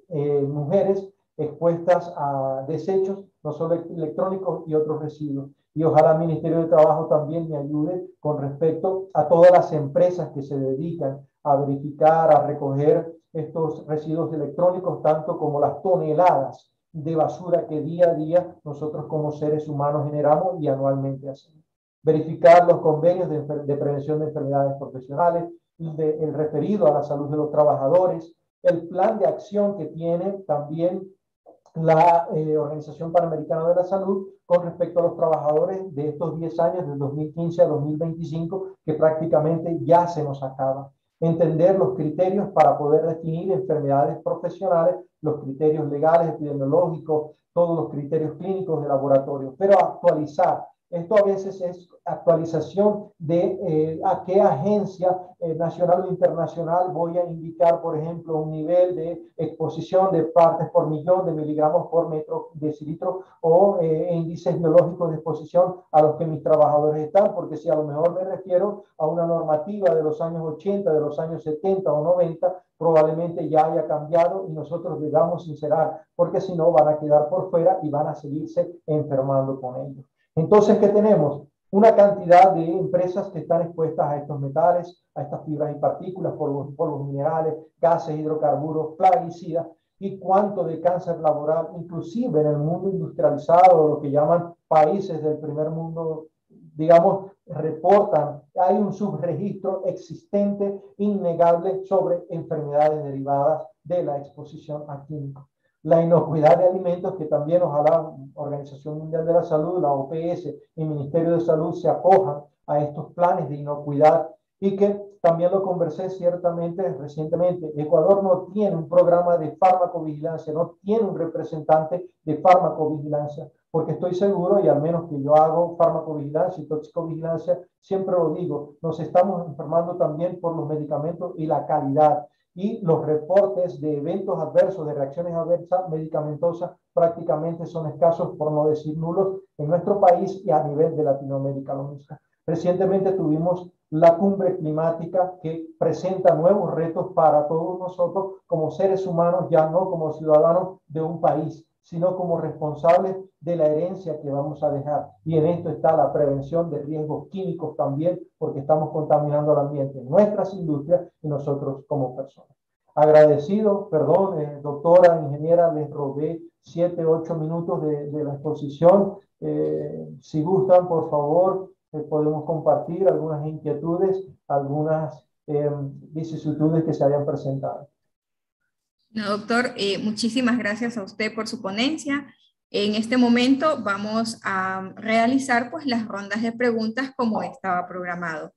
mujeres expuestas a desechos, no solo electrónicos y otros residuos. Y ojalá el Ministerio de Trabajo también me ayude con respecto a todas las empresas que se dedican a verificar, a recoger estos residuos electrónicos, tanto como las toneladas de basura que día a día nosotros como seres humanos generamos y anualmente hacemos. Verificar los convenios de prevención de enfermedades profesionales, el referido a la salud de los trabajadores, el plan de acción que tiene también la Organización Panamericana de la Salud con respecto a los trabajadores de estos 10 años, del 2015 a 2025, que prácticamente ya se nos acaba. Entender los criterios para poder definir enfermedades profesionales, los criterios legales, epidemiológicos, todos los criterios clínicos de laboratorio, pero actualizar. Esto a veces es actualización de a qué agencia nacional o internacional voy a indicar, por ejemplo, un nivel de exposición de partes por millón de miligramos por metro decilitro o índices biológicos de exposición a los que mis trabajadores están, porque si a lo mejor me refiero a una normativa de los años 80, de los años 70 o 90, probablemente ya haya cambiado y nosotros debamos sincerar, porque si no van a quedar por fuera y van a seguirse enfermando con ellos. Entonces, ¿qué tenemos? Una cantidad de empresas que están expuestas a estos metales, a estas fibras y partículas, polvos minerales, gases, hidrocarburos, plaguicidas, y cuánto de cáncer laboral, inclusive en el mundo industrializado, lo que llaman países del primer mundo, digamos, reportan, hay un subregistro existente, innegable, sobre enfermedades derivadas de la exposición a químicos. La inocuidad de alimentos, que también ojalá Organización Mundial de la Salud, la OPS y el Ministerio de Salud se acojan a estos planes de inocuidad, y que también lo conversé ciertamente recientemente. Ecuador no tiene un programa de farmacovigilancia, no tiene un representante de farmacovigilancia, porque estoy seguro, y al menos que yo hago farmacovigilancia y toxicovigilancia, siempre lo digo, nos estamos enfermando también por los medicamentos y la calidad. Y los reportes de eventos adversos, de reacciones adversas medicamentosas, prácticamente son escasos, por no decir nulos, en nuestro país y a nivel de Latinoamérica lo mismo. Recientemente tuvimos la cumbre climática, que presenta nuevos retos para todos nosotros como seres humanos, ya no como ciudadanos de un país, sino como responsables de la herencia que vamos a dejar. Y en esto está la prevención de riesgos químicos también, porque estamos contaminando el ambiente, nuestras industrias y nosotros como personas. Agradecido, perdón, doctora, ingeniera, les robé 7, 8 minutos de la exposición. Si gustan, por favor, podemos compartir algunas inquietudes, algunas vicisitudes que se hayan presentado. No, doctor, muchísimas gracias a usted por su ponencia. En este momento vamos a realizar pues las rondas de preguntas como estaba programado.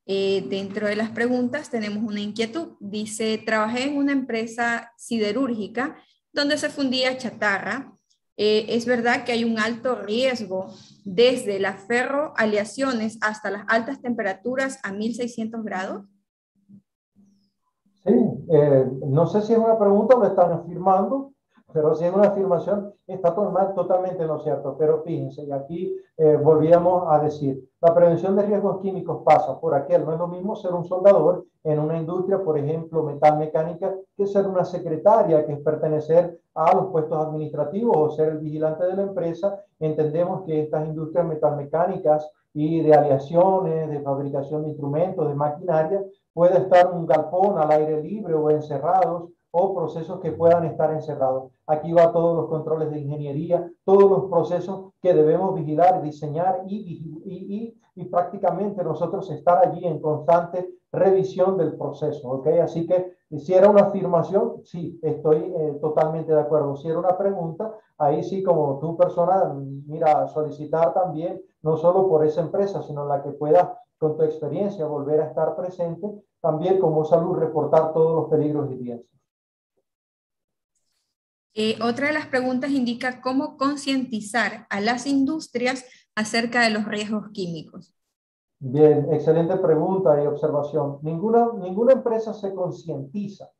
Dentro de las preguntas tenemos una inquietud. Dice, trabajé en una empresa siderúrgica donde se fundía chatarra. ¿Es verdad que hay un alto riesgo desde las ferroaleaciones hasta las altas temperaturas a 1600 grados? Sí, no sé si es una pregunta o lo están afirmando, pero si es una afirmación, está totalmente en lo cierto. Pero fíjense, y aquí volvíamos a decir, la prevención de riesgos químicos pasa por aquel. No es lo mismo ser un soldador en una industria, por ejemplo, metalmecánica, que ser una secretaria, que es pertenecer a los puestos administrativos o ser el vigilante de la empresa. Entendemos que estas industrias metalmecánicas y de aleaciones, de fabricación de instrumentos, de maquinaria, puede estar un galpón al aire libre o encerrados, o procesos que puedan estar encerrados. Aquí va todos los controles de ingeniería, todos los procesos que debemos vigilar, diseñar y prácticamente nosotros estar allí en constante revisión del proceso, ¿ok? Así que si era una afirmación, sí, estoy totalmente de acuerdo. Si era una pregunta, ahí sí, como tu persona, mira, solicitar también, no solo por esa empresa, sino la que pueda, con tu experiencia, volver a estar presente, también como salud, reportar todos los peligros y riesgos. Otra de las preguntas indica cómo concientizar a las industrias acerca de los riesgos químicos. Bien, excelente pregunta y observación. Ninguna empresa se concientiza.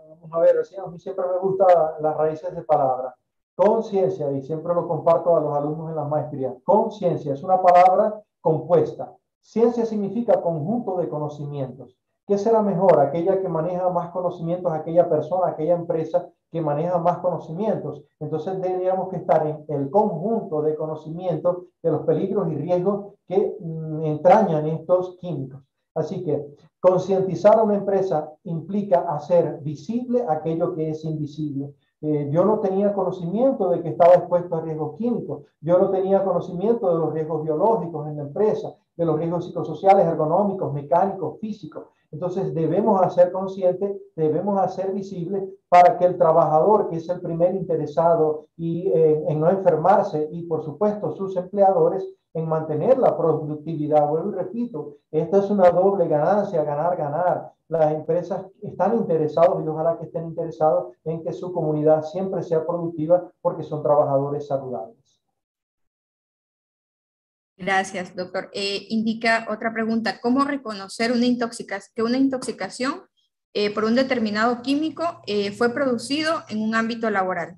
Vamos a ver, a mí siempre me gustan las raíces de palabra. Conciencia, y siempre lo comparto a los alumnos en las maestrías. Conciencia es una palabra compuesta. Ciencia significa conjunto de conocimientos. ¿Qué será mejor? Aquella que maneja más conocimientos, aquella persona, aquella empresa que manejan más conocimientos. Entonces tendríamos que estar en el conjunto de conocimientos de los peligros y riesgos que entrañan estos químicos. Así que concientizar a una empresa implica hacer visible aquello que es invisible. Yo no tenía conocimiento de que estaba expuesto a riesgos químicos. Yo no tenía conocimiento de los riesgos biológicos en la empresa, de los riesgos psicosociales, ergonómicos, mecánicos, físicos. Entonces debemos hacer conscientes, debemos hacer visible para que el trabajador, que es el primer interesado en no enfermarse, y por supuesto sus empleadores, en mantener la productividad. Vuelvo y repito, esta es una doble ganancia, ganar, ganar. Las empresas están interesados y ojalá que estén interesados en que su comunidad siempre sea productiva porque son trabajadores saludables. Gracias, doctor. Indica otra pregunta, ¿cómo reconocer que una intoxicación por un determinado químico fue producido en un ámbito laboral?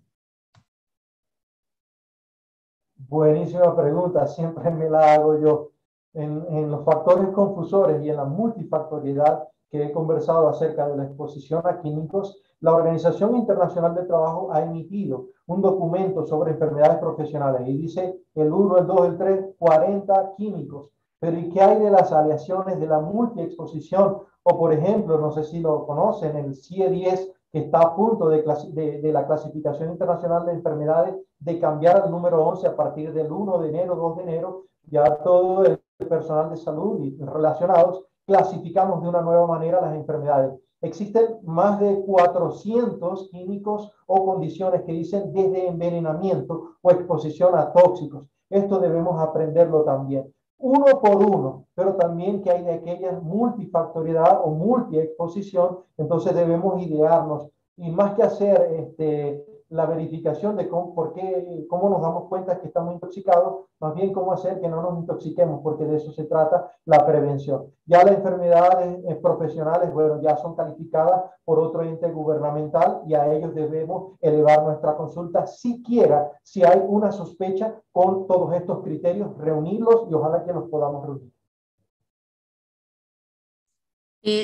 Buenísima pregunta, siempre me la hago yo. En los factores confusores y en la multifactoriedad que he conversado acerca de la exposición a químicos, la Organización Internacional del Trabajo ha emitido un documento sobre enfermedades profesionales y dice el 1, el 2, el 3, 40 químicos. Pero ¿y qué hay de las aleaciones de la multiexposición? O por ejemplo, no sé si lo conocen, el CIE-10, que está a punto de la clasificación internacional de enfermedades, de cambiar al número 11 a partir del 1 de enero, 2 de enero, ya todo el personal de salud y relacionados clasificamos de una nueva manera las enfermedades. Existen más de 400 químicos o condiciones que dicen desde envenenamiento o exposición a tóxicos. Esto debemos aprenderlo también, uno por uno, pero también que hay de aquella multifactoriedad o multiexposición, entonces debemos idearnos y más que hacer la verificación de cómo nos damos cuenta que estamos intoxicados, más bien cómo hacer que no nos intoxiquemos, porque de eso se trata la prevención. Ya las enfermedades profesionales, bueno, ya son calificadas por otro ente gubernamental y a ellos debemos elevar nuestra consulta siquiera si hay una sospecha con todos estos criterios, reunirlos y ojalá que los podamos reunir.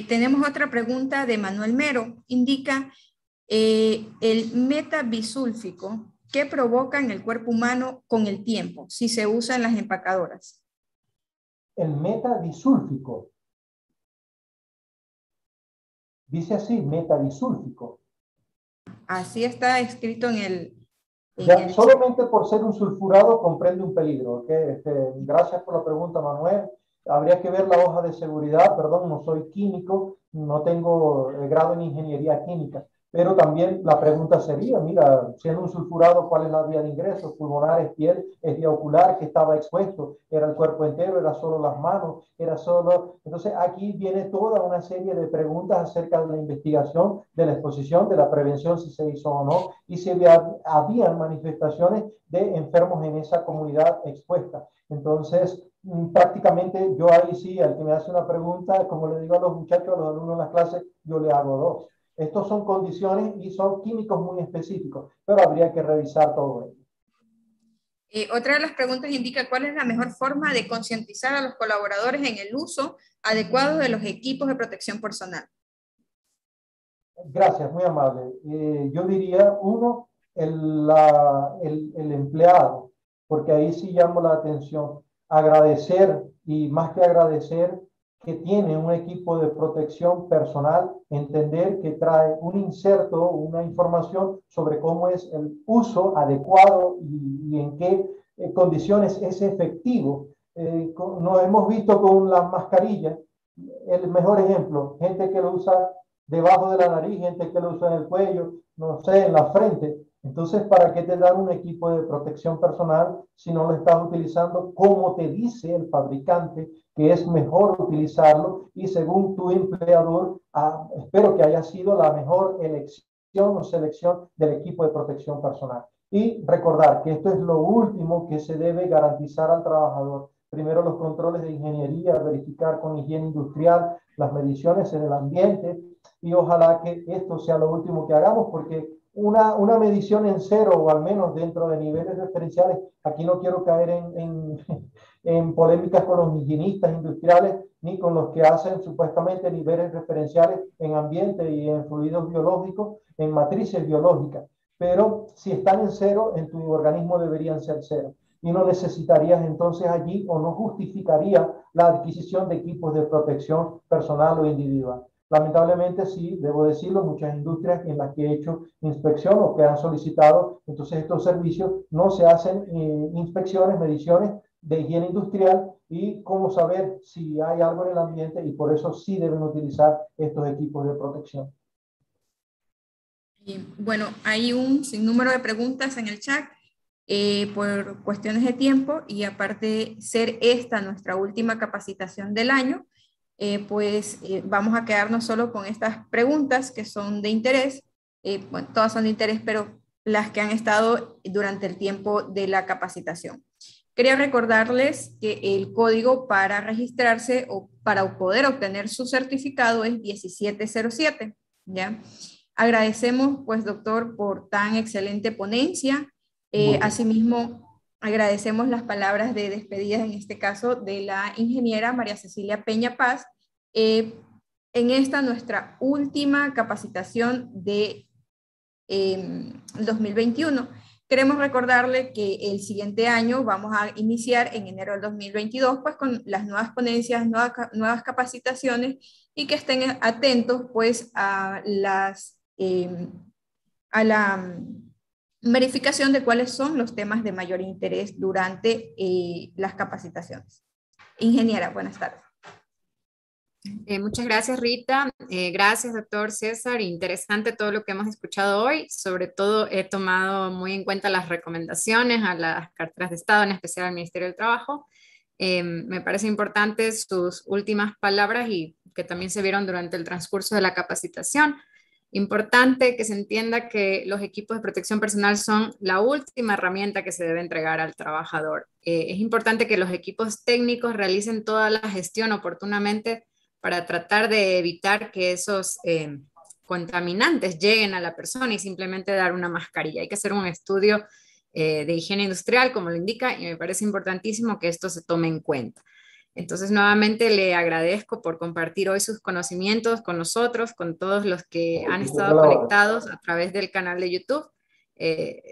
Tenemos otra pregunta de Manuel Mero. Indica el metabisulfico, ¿qué provoca en el cuerpo humano con el tiempo si se usa en las empacadoras? El metabisulfico. Dice así, metabisulfico. Así está escrito en el solamente por ser un sulfurado comprende un peligro. ¿Okay? Gracias por la pregunta, Manuel. Habría que ver la hoja de seguridad. Perdón, no soy químico, no tengo grado en ingeniería química. Pero también la pregunta sería, mira, siendo un sulfurado, ¿cuál es la vía de ingreso? Pulmonar, es piel, es vía ocular, que estaba expuesto, era el cuerpo entero, era solo las manos, era solo... Entonces aquí viene toda una serie de preguntas acerca de la investigación, de la exposición, de la prevención, si se hizo o no, y si habían manifestaciones de enfermos en esa comunidad expuesta. Entonces, prácticamente yo ahí sí, al que me hace una pregunta, como le digo a los muchachos, a los alumnos en las clases, yo le hago dos. Estos son condiciones y son químicos muy específicos, pero habría que revisar todo ello. Otra de las preguntas indica cuál es la mejor forma de concientizar a los colaboradores en el uso adecuado de los equipos de protección personal. Gracias, muy amable. Yo diría, uno, el empleado, porque ahí sí llamo la atención. Agradecer, y más que agradecer, que tiene un equipo de protección personal, entender que trae un inserto, una información sobre cómo es el uso adecuado y en qué condiciones es efectivo. Nos hemos visto con la mascarilla, el mejor ejemplo, gente que lo usa debajo de la nariz, gente que lo usa en el cuello, no sé, en la frente. Entonces, ¿para qué te dan un equipo de protección personal si no lo estás utilizando como te dice el fabricante que es mejor utilizarlo y según tu empleador, espero que haya sido la mejor elección o selección del equipo de protección personal? Y recordar que esto es lo último que se debe garantizar al trabajador. Primero los controles de ingeniería, verificar con higiene industrial las mediciones en el ambiente y ojalá que esto sea lo último que hagamos porque una medición en cero o al menos dentro de niveles referenciales. Aquí no quiero caer en polémicas con los higienistas industriales ni con los que hacen supuestamente niveles referenciales en ambiente y en fluidos biológicos, en matrices biológicas. Pero si están en cero, en tu organismo deberían ser cero. Y no necesitarías entonces allí o no justificaría la adquisición de equipos de protección personal o individual. Lamentablemente, sí, debo decirlo, muchas industrias en las que he hecho inspección o que han solicitado, entonces estos servicios no se hacen inspecciones, mediciones de higiene industrial y cómo saber si hay algo en el ambiente y por eso sí deben utilizar estos equipos de protección. Y bueno, hay un sinnúmero de preguntas en el chat por cuestiones de tiempo y aparte ser esta nuestra última capacitación del año, vamos a quedarnos solo con estas preguntas que son de interés. Bueno, todas son de interés, pero las que han estado durante el tiempo de la capacitación. Quería recordarles que el código para registrarse o para poder obtener su certificado es 1707, ¿ya? Agradecemos, pues, doctor, por tan excelente ponencia. Asimismo, agradecemos las palabras de despedida, en este caso, de la ingeniera María Cecilia Peña Paz, en esta nuestra última capacitación de 2021. Queremos recordarle que el siguiente año vamos a iniciar en enero del 2022, pues con las nuevas ponencias, nuevas capacitaciones y que estén atentos pues a la verificación de cuáles son los temas de mayor interés durante las capacitaciones. Ingeniera, buenas tardes. Muchas gracias, Rita. Gracias, doctor César. Interesante todo lo que hemos escuchado hoy. Sobre todo he tomado muy en cuenta las recomendaciones a las carteras de Estado, en especial al Ministerio del Trabajo. Me parece importante sus últimas palabras y que también se vieron durante el transcurso de la capacitación. Importante que se entienda que los equipos de protección personal son la última herramienta que se debe entregar al trabajador. Es importante que los equipos técnicos realicen toda la gestión oportunamente para tratar de evitar que esos contaminantes lleguen a la persona y simplemente dar una mascarilla. Hay que hacer un estudio de higiene industrial, como lo indica, y me parece importantísimo que esto se tome en cuenta. Entonces, nuevamente le agradezco por compartir hoy sus conocimientos con nosotros, con todos los que han estado conectados a través del canal de YouTube.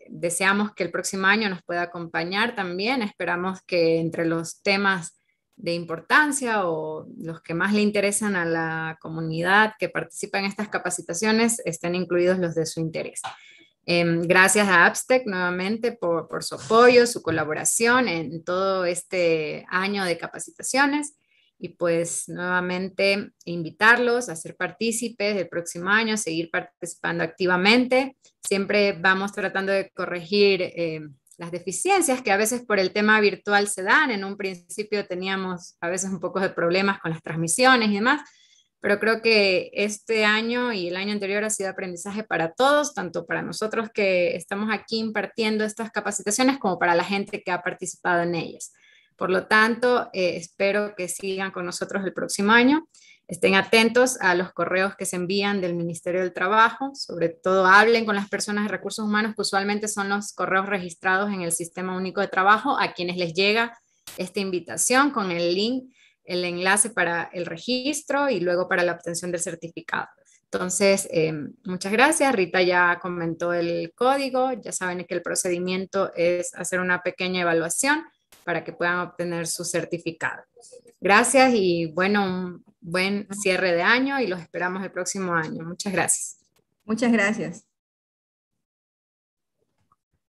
Deseamos que el próximo año nos pueda acompañar también. Esperamos que entre los temas de importancia o los que más le interesan a la comunidad que participa en estas capacitaciones estén incluidos los de su interés. Gracias a APSTEC nuevamente por su apoyo, su colaboración en todo este año de capacitaciones y pues nuevamente invitarlos a ser partícipes del próximo año, a seguir participando activamente. Siempre vamos tratando de corregir las deficiencias que a veces por el tema virtual se dan. En un principio teníamos a veces un poco de problemas con las transmisiones y demás, pero creo que este año y el año anterior ha sido aprendizaje para todos, tanto para nosotros que estamos aquí impartiendo estas capacitaciones como para la gente que ha participado en ellas. Por lo tanto, espero que sigan con nosotros el próximo año. Estén atentos a los correos que se envían del Ministerio del Trabajo, sobre todo hablen con las personas de recursos humanos, que usualmente son los correos registrados en el Sistema Único de Trabajo, a quienes les llega esta invitación con el link, el enlace para el registro y luego para la obtención del certificado. Entonces, muchas gracias. Rita ya comentó el código, ya saben que el procedimiento es hacer una pequeña evaluación para que puedan obtener su certificado. Gracias y bueno, un buen cierre de año y los esperamos el próximo año. Muchas gracias. Muchas gracias.